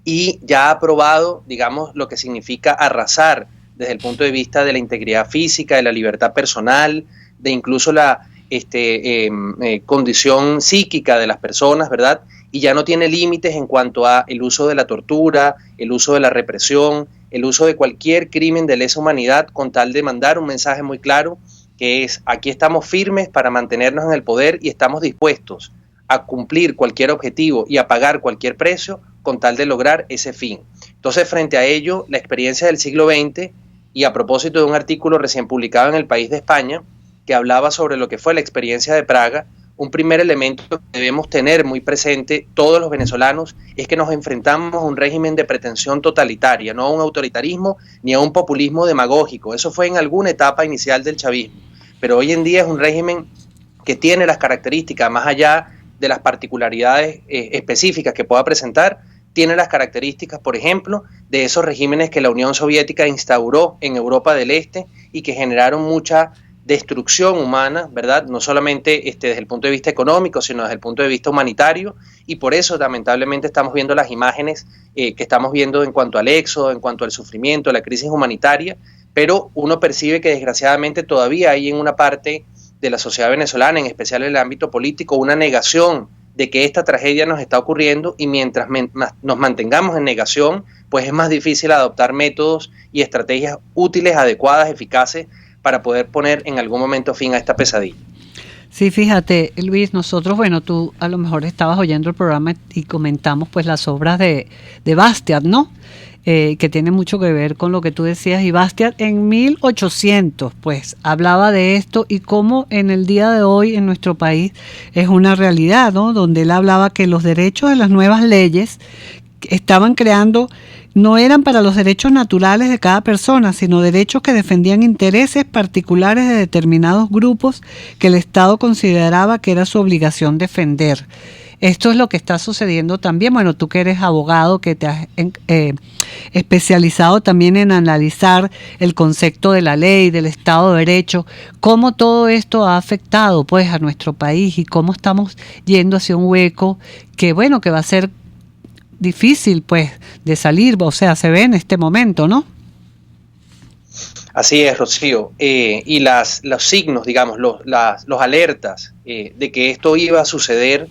y ya ha probado, digamos, lo que significa arrasar desde el punto de vista de la integridad física, de la libertad personal, de incluso la condición psíquica de las personas, ¿verdad? Y ya no tiene límites en cuanto a el uso de la tortura, el uso de la represión, el uso de cualquier crimen de lesa humanidad, con tal de mandar un mensaje muy claro, que es: aquí estamos firmes para mantenernos en el poder y estamos dispuestos a cumplir cualquier objetivo y a pagar cualquier precio con tal de lograr ese fin. Entonces, frente a ello, la experiencia del siglo XX, y a propósito de un artículo recién publicado en El País de España, que hablaba sobre lo que fue la experiencia de Praga, un primer elemento que debemos tener muy presente todos los venezolanos es que nos enfrentamos a un régimen de pretensión totalitaria, no a un autoritarismo ni a un populismo demagógico. Eso fue en alguna etapa inicial del chavismo, pero hoy en día es un régimen que tiene las características, más allá de las particularidades específicas que pueda presentar, tiene las características, por ejemplo, de esos regímenes que la Unión Soviética instauró en Europa del Este y que generaron mucha destrucción humana, ¿verdad? No solamente desde el punto de vista económico, sino desde el punto de vista humanitario, y por eso lamentablemente estamos viendo las imágenes que estamos viendo en cuanto al éxodo, en cuanto al sufrimiento, la crisis humanitaria, pero uno percibe que desgraciadamente todavía hay en una parte de la sociedad venezolana, en especial en el ámbito político, una negación de que esta tragedia nos está ocurriendo, y mientras nos mantengamos en negación, pues es más difícil adoptar métodos y estrategias útiles, adecuadas, eficaces, para poder poner en algún momento fin a esta pesadilla. Sí, fíjate, Luis, nosotros, bueno, tú a lo mejor estabas oyendo el programa y comentamos pues las obras de Bastiat, ¿no? Que tiene mucho que ver con lo que tú decías, y Bastiat en 1800 pues hablaba de esto y cómo en el día de hoy en nuestro país es una realidad, ¿no? Donde él hablaba que los derechos de las nuevas leyes estaban creando no eran para los derechos naturales de cada persona, sino derechos que defendían intereses particulares de determinados grupos que el Estado consideraba que era su obligación defender. Esto es lo que está sucediendo también. Bueno, tú que eres abogado, que te has especializado también en analizar el concepto de la ley, del Estado de Derecho, cómo todo esto ha afectado pues a nuestro país y cómo estamos yendo hacia un hueco que, bueno, que va a ser difícil pues de salir, o sea, se ve en este momento, ¿no? Así es, Rocío, y los signos, digamos, los alertas de que esto iba a suceder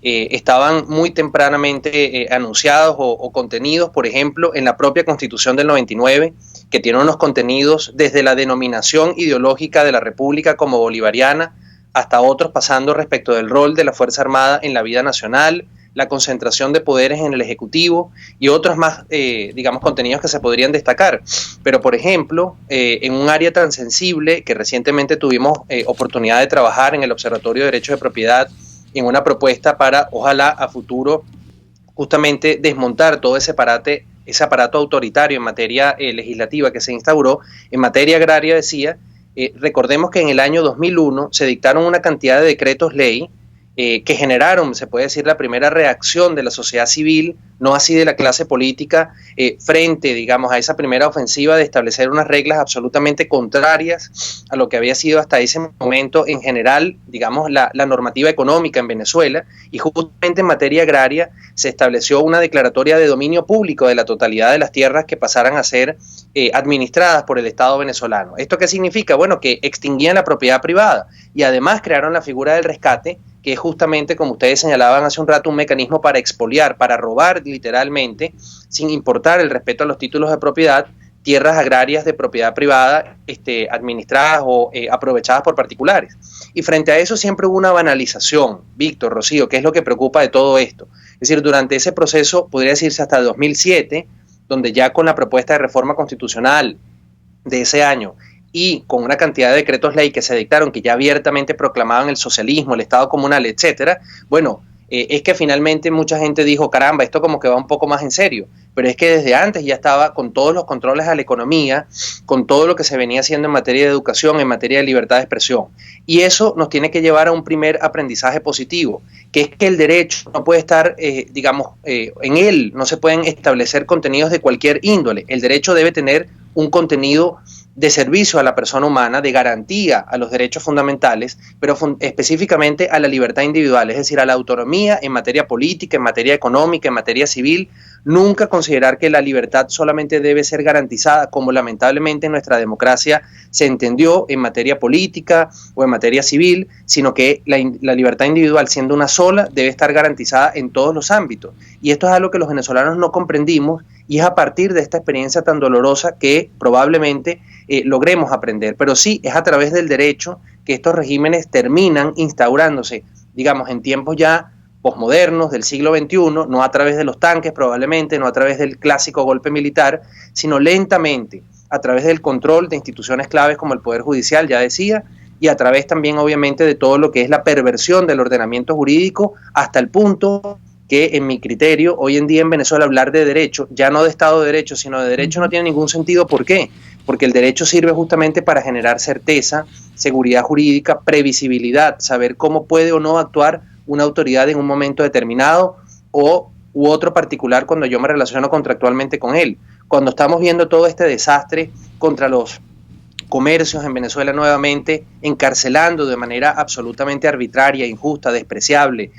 estaban muy tempranamente anunciados o contenidos, por ejemplo, en la propia Constitución del 99, que tiene unos contenidos desde la denominación ideológica de la República como bolivariana hasta otros pasando respecto del rol de la Fuerza Armada en la vida nacional, la concentración de poderes en el Ejecutivo y otros más, digamos, contenidos que se podrían destacar. Pero, por ejemplo, en un área tan sensible que recientemente tuvimos oportunidad de trabajar en el Observatorio de Derechos de Propiedad, en una propuesta para, ojalá, a futuro, justamente desmontar todo ese aparato autoritario en materia legislativa que se instauró, en materia agraria, decía, recordemos que en el año 2001 se dictaron una cantidad de decretos ley que generaron, se puede decir, la primera reacción de la sociedad civil, no así de la clase política, frente, digamos, a esa primera ofensiva de establecer unas reglas absolutamente contrarias a lo que había sido hasta ese momento, en general, digamos, la normativa económica en Venezuela, y justamente en materia agraria se estableció una declaratoria de dominio público de la totalidad de las tierras que pasaran a ser administradas por el Estado venezolano. ¿Esto qué significa? Bueno, que extinguían la propiedad privada y además crearon la figura del rescate, que es justamente, como ustedes señalaban hace un rato, un mecanismo para expoliar, para robar literalmente, sin importar el respeto a los títulos de propiedad, tierras agrarias de propiedad privada administradas o aprovechadas por particulares. Y frente a eso siempre hubo una banalización, Víctor, Rocío, que es lo que preocupa de todo esto. Es decir, durante ese proceso, podría decirse hasta 2007, donde ya con la propuesta de reforma constitucional de ese año, y con una cantidad de decretos ley que se dictaron que ya abiertamente proclamaban el socialismo, el Estado comunal, etcétera, bueno, es que finalmente mucha gente dijo, caramba, esto como que va un poco más en serio, pero es que desde antes ya estaba con todos los controles a la economía, con todo lo que se venía haciendo en materia de educación, en materia de libertad de expresión, y eso nos tiene que llevar a un primer aprendizaje positivo, que es que el derecho no puede estar, en él no se pueden establecer contenidos de cualquier índole, el derecho debe tener un contenido de servicio a la persona humana, de garantía a los derechos fundamentales, pero específicamente a la libertad individual, es decir, a la autonomía en materia política, en materia económica, en materia civil. Nunca considerar que la libertad solamente debe ser garantizada, como lamentablemente en nuestra democracia se entendió en materia política o en materia civil, sino que la libertad individual, siendo una sola, debe estar garantizada en todos los ámbitos. Y esto es algo que los venezolanos no comprendimos, y es a partir de esta experiencia tan dolorosa que probablemente logremos aprender. Pero sí, es a través del derecho que estos regímenes terminan instaurándose, digamos, en tiempos ya posmodernos del siglo XXI, no a través de los tanques probablemente, no a través del clásico golpe militar, sino lentamente, a través del control de instituciones claves como el Poder Judicial, ya decía, y a través también obviamente de todo lo que es la perversión del ordenamiento jurídico, hasta el punto que en mi criterio, hoy en día en Venezuela hablar de derecho, ya no de Estado de Derecho, sino de derecho no tiene ningún sentido. ¿Por qué? Porque el derecho sirve justamente para generar certeza, seguridad jurídica, previsibilidad, saber cómo puede o no actuar una autoridad en un momento determinado u otro particular cuando yo me relaciono contractualmente con él. Cuando estamos viendo todo este desastre contra los comercios en Venezuela nuevamente, encarcelando de manera absolutamente arbitraria, injusta, despreciable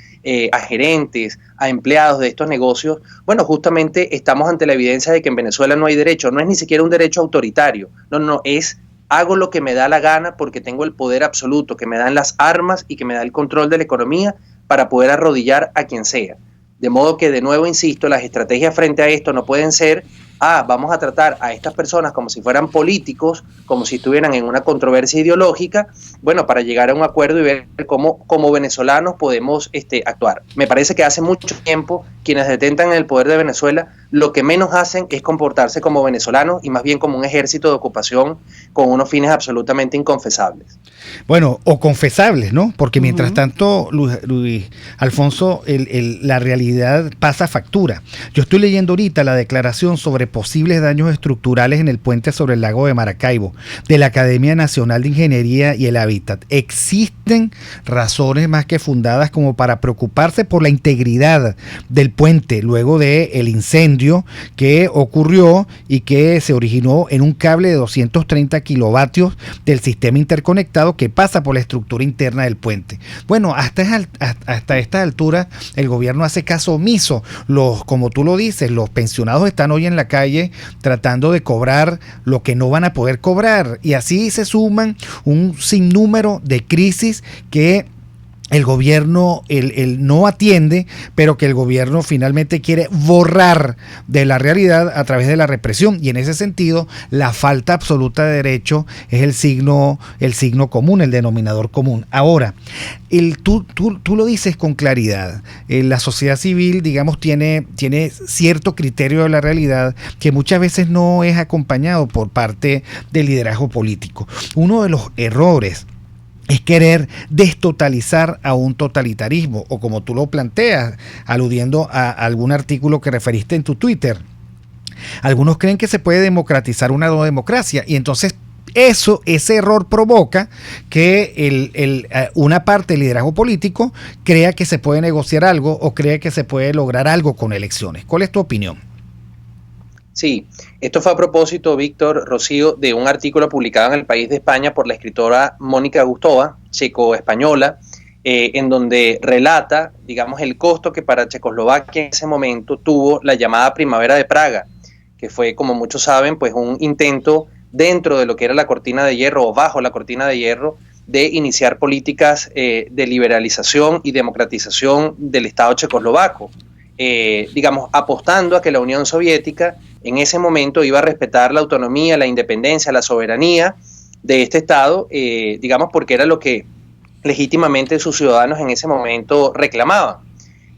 a gerentes, a empleados de estos negocios, bueno, justamente estamos ante la evidencia de que en Venezuela no hay derecho, no es ni siquiera un derecho autoritario, no, es hago lo que me da la gana porque tengo el poder absoluto, que me dan las armas y que me da el control de la economía para poder arrodillar a quien sea. De modo que, de nuevo, insisto, las estrategias frente a esto no pueden ser, vamos a tratar a estas personas como si fueran políticos, como si estuvieran en una controversia ideológica, bueno, para llegar a un acuerdo y ver cómo como venezolanos podemos actuar. Me parece que hace mucho tiempo quienes detentan el poder de Venezuela lo que menos hacen es comportarse como venezolanos y más bien como un ejército de ocupación con unos fines absolutamente inconfesables. Bueno, o confesables, ¿no? Porque mientras tanto, Luis Alfonso, la realidad pasa factura. Yo estoy leyendo ahorita la declaración sobre posibles daños estructurales en el puente sobre el lago de Maracaibo, de la Academia Nacional de Ingeniería y el Hábitat. Existen razones más que fundadas como para preocuparse por la integridad del puente luego del incendio que ocurrió y que se originó en un cable de 230 kilovatios del sistema interconectado que pasa por la estructura interna del puente. Bueno, hasta esta altura el gobierno hace caso omiso. Como tú lo dices, los pensionados están hoy en la calle tratando de cobrar lo que no van a poder cobrar, y así se suman un sinnúmero de crisis que el gobierno no atiende, pero que el gobierno finalmente quiere borrar de la realidad a través de la represión. Y en ese sentido, la falta absoluta de derecho es el signo común, el denominador común. Ahora, tú lo dices con claridad. La sociedad civil, digamos, tiene cierto criterio de la realidad que muchas veces no es acompañado por parte del liderazgo político. Uno de los errores es querer destotalizar a un totalitarismo, o como tú lo planteas, aludiendo a algún artículo que referiste en tu Twitter. Algunos creen que se puede democratizar una no democracia, y entonces ese error provoca que una parte del liderazgo político crea que se puede negociar algo o crea que se puede lograr algo con elecciones. ¿Cuál es tu opinión? Sí, esto fue a propósito, Víctor, Rocío, de un artículo publicado en El País de España por la escritora Mónica Gustova, checo-española, en donde relata, digamos, el costo que para Checoslovaquia en ese momento tuvo la llamada Primavera de Praga, que fue, como muchos saben, pues un intento dentro de lo que era la cortina de hierro o bajo la cortina de hierro de iniciar políticas de liberalización y democratización del Estado checoslovaco. Digamos, apostando a que la Unión Soviética en ese momento iba a respetar la autonomía, la independencia, la soberanía de este Estado, digamos, porque era lo que legítimamente sus ciudadanos en ese momento reclamaban.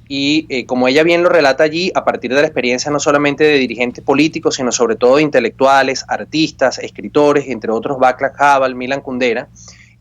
Y como ella bien lo relata allí, a partir de la experiencia no solamente de dirigentes políticos, sino sobre todo de intelectuales, artistas, escritores, entre otros Václav Havel, Milan Kundera,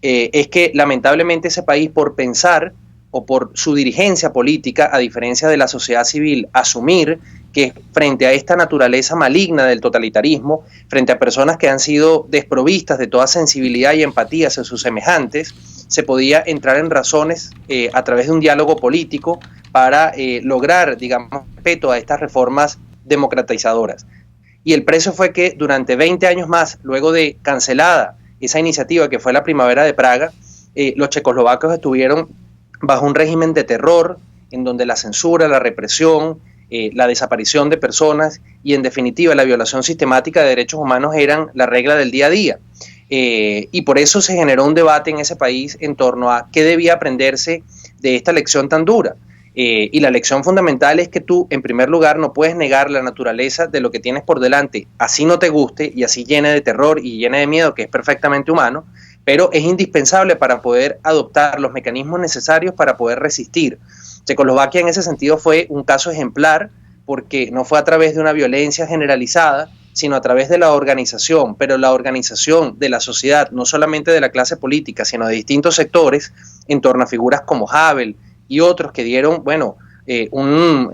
es que lamentablemente ese país, por pensar o por su dirigencia política, a diferencia de la sociedad civil, asumir que frente a esta naturaleza maligna del totalitarismo, frente a personas que han sido desprovistas de toda sensibilidad y empatía hacia sus semejantes, se podía entrar en razones a través de un diálogo político para lograr, digamos, respeto a estas reformas democratizadoras. Y el precio fue que durante 20 años más, luego de cancelada esa iniciativa que fue la Primavera de Praga, los checoslovacos estuvieron bajo un régimen de terror, en donde la censura, la represión, la desaparición de personas y en definitiva la violación sistemática de derechos humanos eran la regla del día a día. Y por eso se generó un debate en ese país en torno a qué debía aprenderse de esta lección tan dura. Y la lección fundamental es que tú, en primer lugar, no puedes negar la naturaleza de lo que tienes por delante, así no te guste y así llene de terror y llene de miedo, que es perfectamente humano, pero es indispensable para poder adoptar los mecanismos necesarios para poder resistir. Checoslovaquia en ese sentido fue un caso ejemplar porque no fue a través de una violencia generalizada, sino a través de la organización, pero la organización de la sociedad, no solamente de la clase política, sino de distintos sectores, en torno a figuras como Havel y otros que dieron, una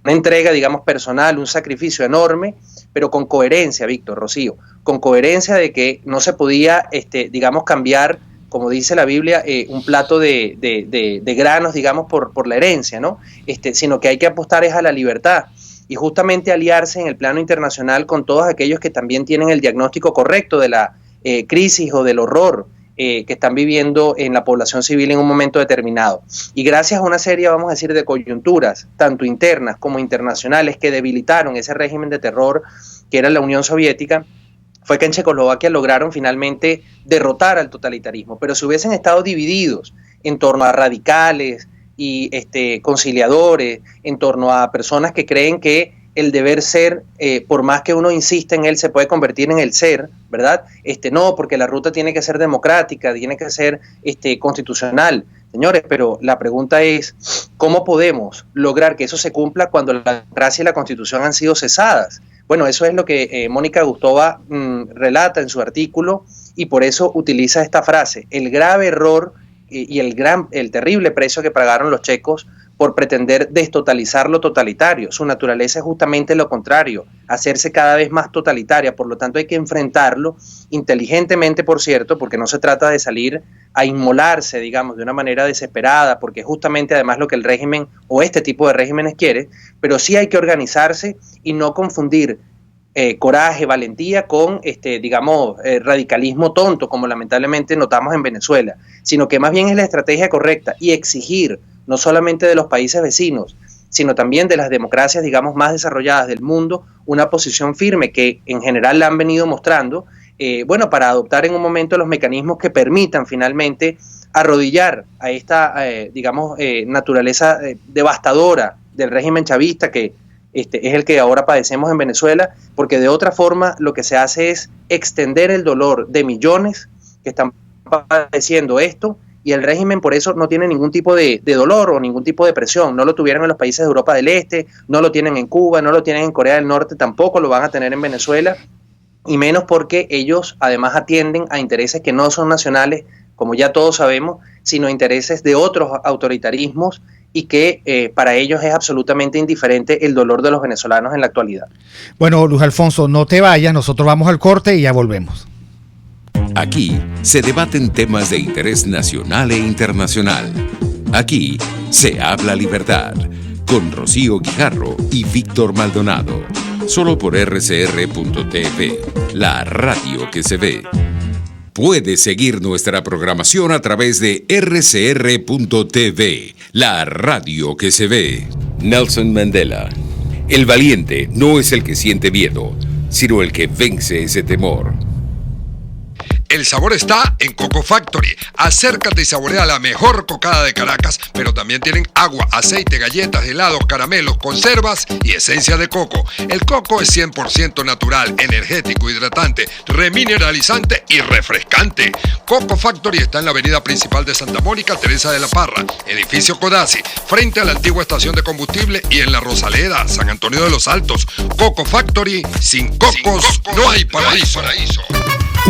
entrega, digamos, personal, un sacrificio enorme, pero con coherencia, Víctor, Rocío, con coherencia de que no se podía, digamos, cambiar, como dice la Biblia, un plato de granos, digamos, por la herencia, ¿no? Sino que hay que apostar es a la libertad y justamente aliarse en el plano internacional con todos aquellos que también tienen el diagnóstico correcto de la crisis o del horror que están viviendo en la población civil en un momento determinado. Y gracias a una serie, vamos a decir, de coyunturas, tanto internas como internacionales, que debilitaron ese régimen de terror que era la Unión Soviética, fue que en Checoslovaquia lograron finalmente derrotar al totalitarismo. Pero si hubiesen estado divididos en torno a radicales y conciliadores, en torno a personas que creen que el deber ser, por más que uno insista en él, se puede convertir en el ser, ¿verdad? No, porque la ruta tiene que ser democrática, tiene que ser constitucional. Señores, pero la pregunta es, ¿cómo podemos lograr que eso se cumpla cuando la democracia y la constitución han sido cesadas? Bueno, eso es lo que Mónica Gustova relata en su artículo y por eso utiliza esta frase, el grave error y el terrible precio que pagaron los checos por pretender destotalizar lo totalitario. Su naturaleza es justamente lo contrario, hacerse cada vez más totalitaria, por lo tanto hay que enfrentarlo inteligentemente, por cierto, porque no se trata de salir a inmolarse, digamos, de una manera desesperada, porque justamente además lo que el régimen o este tipo de regímenes quiere, pero sí hay que organizarse y no confundir coraje, valentía con, radicalismo tonto, como lamentablemente notamos en Venezuela, sino que más bien es la estrategia correcta y exigir no solamente de los países vecinos, sino también de las democracias, digamos, más desarrolladas del mundo, una posición firme que en general la han venido mostrando, para adoptar en un momento los mecanismos que permitan finalmente arrodillar a esta, naturaleza devastadora del régimen chavista que es el que ahora padecemos en Venezuela, porque de otra forma lo que se hace es extender el dolor de millones que están padeciendo esto, y el régimen por eso no tiene ningún tipo de dolor o ningún tipo de presión. No lo tuvieron en los países de Europa del Este, no lo tienen en Cuba, no lo tienen en Corea del Norte, tampoco lo van a tener en Venezuela, y menos porque ellos además atienden a intereses que no son nacionales, como ya todos sabemos, sino intereses de otros autoritarismos y que para ellos es absolutamente indiferente el dolor de los venezolanos en la actualidad. Bueno, Luis Alfonso, no te vayas, nosotros vamos al corte y ya volvemos. Aquí se debaten temas de interés nacional e internacional. Aquí se habla libertad, con Rocío Guijarro y Víctor Maldonado. Solo por rcr.tv, la radio que se ve. Puedes seguir nuestra programación a través de rcr.tv, la radio que se ve. Nelson Mandela. El valiente no es el que siente miedo, sino el que vence ese temor. El sabor está en Coco Factory. Acércate y saborea la mejor cocada de Caracas, pero también tienen agua, aceite, galletas, helados, caramelos, conservas y esencia de coco. El coco es 100% natural, energético, hidratante, remineralizante y refrescante. Coco Factory está en la avenida principal de Santa Mónica, Teresa de la Parra, edificio Codazzi, frente a la antigua estación de combustible, y en La Rosaleda, San Antonio de los Altos. Coco Factory, sin cocos no hay paraíso.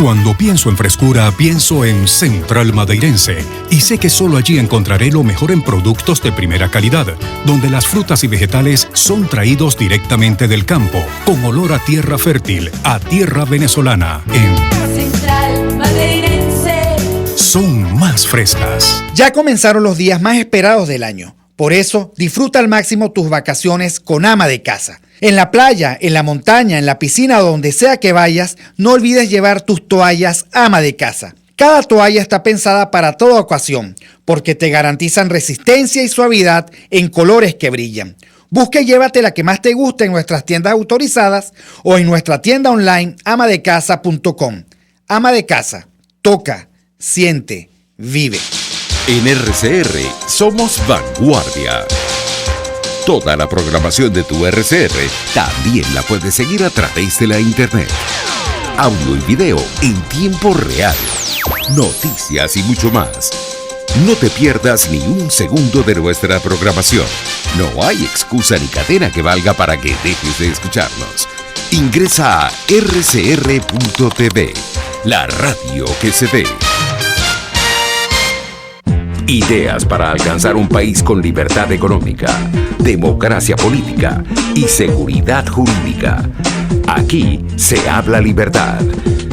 Cuando pienso en frescura, pienso en Central Madeirense, y sé que solo allí encontraré lo mejor en productos de primera calidad, donde las frutas y vegetales son traídos directamente del campo, con olor a tierra fértil, a tierra venezolana. En Central Madeirense son más frescas. Ya comenzaron los días más esperados del año. Por eso, disfruta al máximo tus vacaciones con Ama de Casa. En la playa, en la montaña, en la piscina o donde sea que vayas, no olvides llevar tus toallas Ama de Casa. Cada toalla está pensada para toda ocasión, porque te garantizan resistencia y suavidad en colores que brillan. Busca y llévate la que más te guste en nuestras tiendas autorizadas o en nuestra tienda online amadecasa.com. Ama de Casa, toca, siente, vive. En RCR somos vanguardia. Toda la programación de tu RCR también la puedes seguir a través de la internet. Audio y video en tiempo real. Noticias y mucho más. No te pierdas ni un segundo de nuestra programación. No hay excusa ni cadena que valga para que dejes de escucharnos. Ingresa a rcr.tv, la radio que se ve. Ideas para alcanzar un país con libertad económica, democracia política y seguridad jurídica. Aquí se habla libertad.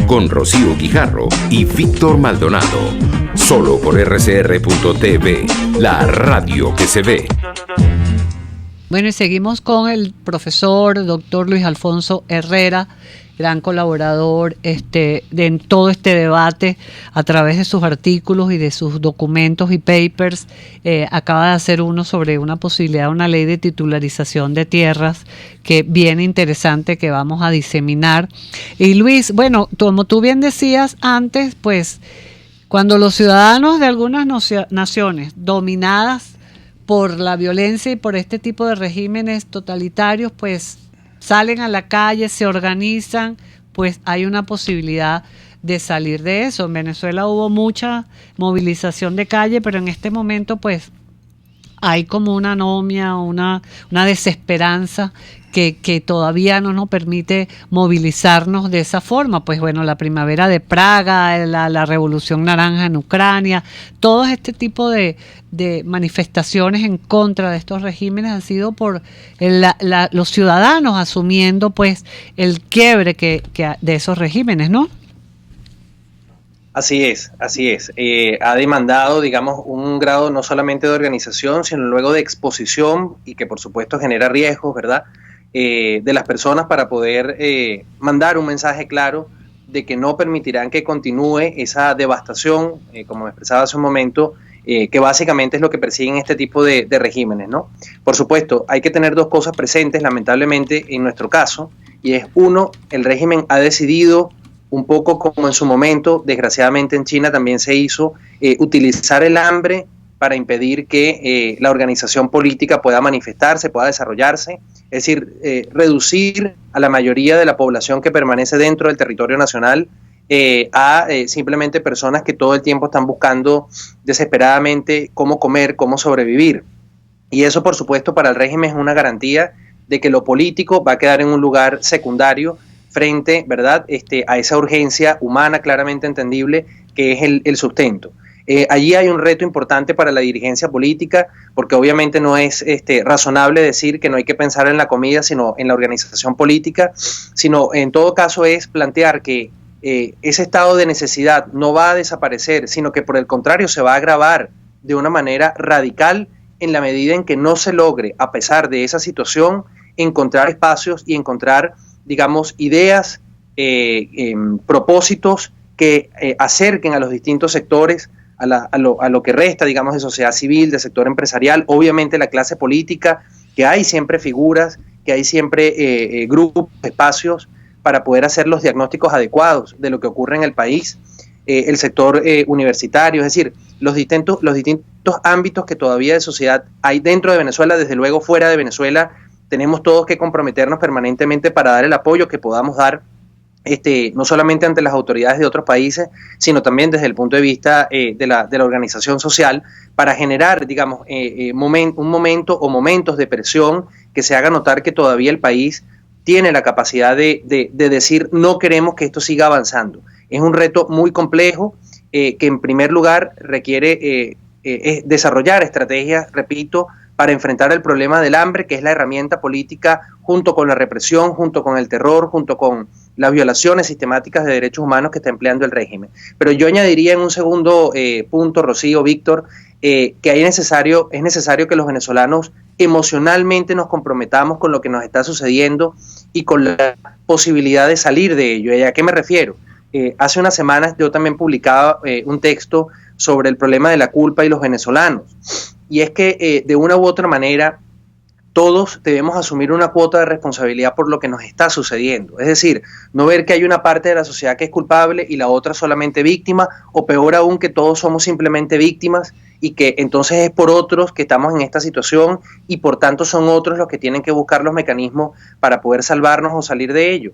Con Rocío Guijarro y Víctor Maldonado. Solo por rcr.tv, la radio que se ve. Bueno, y seguimos con el profesor doctor Luis Alfonso Herrera, gran colaborador en todo este debate a través de sus artículos y de sus documentos y papers. Acaba de hacer uno sobre una posibilidad de una ley de titularización de tierras que viene interesante, que vamos a diseminar. Y Luis, bueno, como tú bien decías antes, pues cuando los ciudadanos de algunas naciones dominadas por la violencia y por este tipo de regímenes totalitarios, pues salen a la calle, se organizan, pues hay una posibilidad de salir de eso. En Venezuela hubo mucha movilización de calle, pero en este momento pues hay como una anomia, una desesperanza que todavía no nos permite movilizarnos de esa forma. Pues bueno, la primavera de Praga, la revolución naranja en Ucrania, todo este tipo de manifestaciones en contra de estos regímenes han sido por los ciudadanos asumiendo pues el quiebre que de esos regímenes, ¿no? Así es, así es. Ha demandado, digamos, un grado no solamente de organización, sino luego de exposición y que por supuesto genera riesgos, ¿verdad?, de las personas para poder mandar un mensaje claro de que no permitirán que continúe esa devastación, como me expresaba hace un momento, que básicamente es lo que persiguen este tipo de regímenes, ¿no? Por supuesto, hay que tener dos cosas presentes, lamentablemente, en nuestro caso, y es uno, el régimen ha decidido, un poco como en su momento, desgraciadamente en China también se hizo, utilizar el hambre para impedir que la organización política pueda manifestarse, pueda desarrollarse, es decir, reducir a la mayoría de la población que permanece dentro del territorio nacional a simplemente personas que todo el tiempo están buscando desesperadamente cómo comer, cómo sobrevivir. Y eso, por supuesto, para el régimen es una garantía de que lo político va a quedar en un lugar secundario frente, ¿verdad?, a esa urgencia humana claramente entendible que es el sustento. Allí hay un reto importante para la dirigencia política, porque obviamente no es razonable decir que no hay que pensar en la comida, sino en la organización política, sino en todo caso es plantear que ese estado de necesidad no va a desaparecer, sino que por el contrario se va a agravar de una manera radical en la medida en que no se logre, a pesar de esa situación, encontrar espacios y encontrar, digamos, ideas, propósitos que acerquen a los distintos sectores a lo que resta, digamos, de sociedad civil, de sector empresarial, obviamente la clase política, que hay siempre figuras, que hay siempre grupos, espacios para poder hacer los diagnósticos adecuados de lo que ocurre en el país, el sector universitario, es decir, los distintos ámbitos que todavía de sociedad hay dentro de Venezuela, desde luego fuera de Venezuela, tenemos todos que comprometernos permanentemente para dar el apoyo que podamos dar, no solamente ante las autoridades de otros países, sino también desde el punto de vista de la organización social, para generar, digamos, un momento o momentos de presión que se haga notar que todavía el país tiene la capacidad de decir no queremos que esto siga avanzando. Es un reto muy complejo que en primer lugar requiere desarrollar estrategias, repito, para enfrentar el problema del hambre, que es la herramienta política junto con la represión, junto con el terror, junto con las violaciones sistemáticas de derechos humanos que está empleando el régimen. Pero yo añadiría en un segundo punto, Rocío, Víctor, que es necesario que los venezolanos emocionalmente nos comprometamos con lo que nos está sucediendo y con la posibilidad de salir de ello. ¿Y a qué me refiero? Hace unas semanas yo también publicaba un texto sobre el problema de la culpa y los venezolanos. Y es que de una u otra manera todos debemos asumir una cuota de responsabilidad por lo que nos está sucediendo. Es decir, no ver que hay una parte de la sociedad que es culpable y la otra solamente víctima, o peor aún, que todos somos simplemente víctimas y que entonces es por otros que estamos en esta situación y por tanto son otros los que tienen que buscar los mecanismos para poder salvarnos o salir de ello.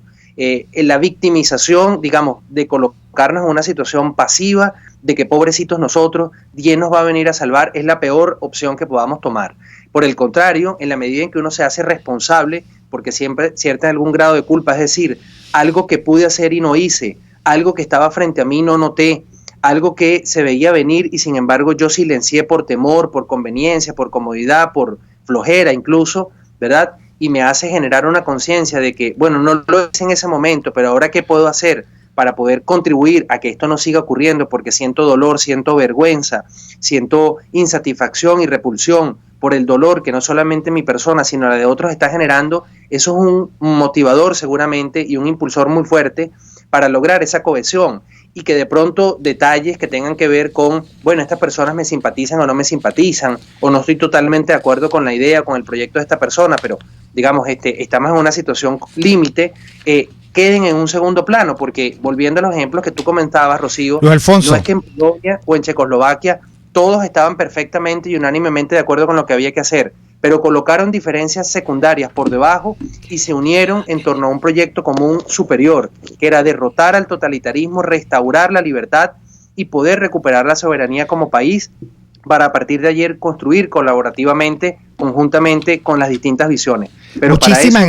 La victimización, digamos, de colocarnos en una situación pasiva, de que pobrecitos nosotros, ¿quién nos va a venir a salvar?, es la peor opción que podamos tomar. Por el contrario, en la medida en que uno se hace responsable, porque siempre siente algún grado de culpa, es decir, algo que pude hacer y no hice, algo que estaba frente a mí no noté, algo que se veía venir y sin embargo yo silencié por temor, por conveniencia, por comodidad, por flojera incluso, ¿verdad? Y me hace generar una conciencia de que, bueno, no lo hice en ese momento, pero ahora ¿qué puedo hacer para poder contribuir a que esto no siga ocurriendo? Porque siento dolor, siento vergüenza, siento insatisfacción y repulsión por el dolor que no solamente mi persona, sino la de otros está generando. Eso es un motivador seguramente y un impulsor muy fuerte para lograr esa cohesión, y que de pronto detalles que tengan que ver con, bueno, estas personas me simpatizan o no me simpatizan, o no estoy totalmente de acuerdo con la idea, con el proyecto de esta persona, pero digamos, estamos en una situación límite, queden en un segundo plano, porque volviendo a los ejemplos que tú comentabas, Rocío, Luis Alfonso, no es que en Polonia o en Checoslovaquia todos estaban perfectamente y unánimemente de acuerdo con lo que había que hacer, pero colocaron diferencias secundarias por debajo y se unieron en torno a un proyecto común superior, que era derrotar al totalitarismo, restaurar la libertad y poder recuperar la soberanía como país, para a partir de ayer construir colaborativamente, conjuntamente con las distintas visiones. Pero muchísimas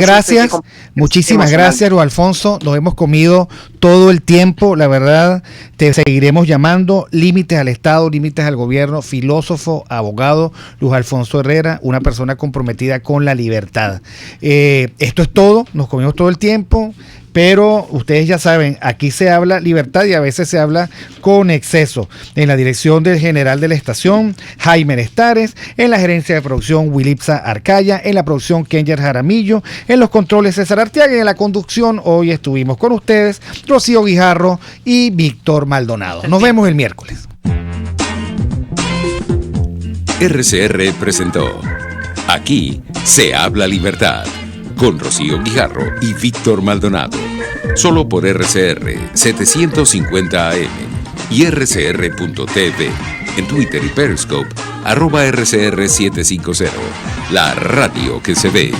gracias, Luis Alfonso, nos hemos comido todo el tiempo, la verdad, te seguiremos llamando. Límites al Estado, límites al gobierno, filósofo, abogado, Luis Alfonso Herrera, una persona comprometida con la libertad. Esto es todo, nos comimos todo el tiempo, pero ustedes ya saben, aquí se habla libertad y a veces se habla con exceso. En la dirección del general de la estación, Jaime Nestares, en la gerencia de producción, Wilipsa Arcaya, en la producción, Kenyer Jaramillo, en los controles, César Arteaga, y en la conducción, hoy estuvimos con ustedes, Rocío Guijarro y Víctor Maldonado. Nos vemos el miércoles. RCR presentó Aquí se habla libertad, con Rocío Guijarro y Víctor Maldonado, solo por RCR 750 AM y rcr.tv, en Twitter y Periscope, @RCR750, la radio que se ve.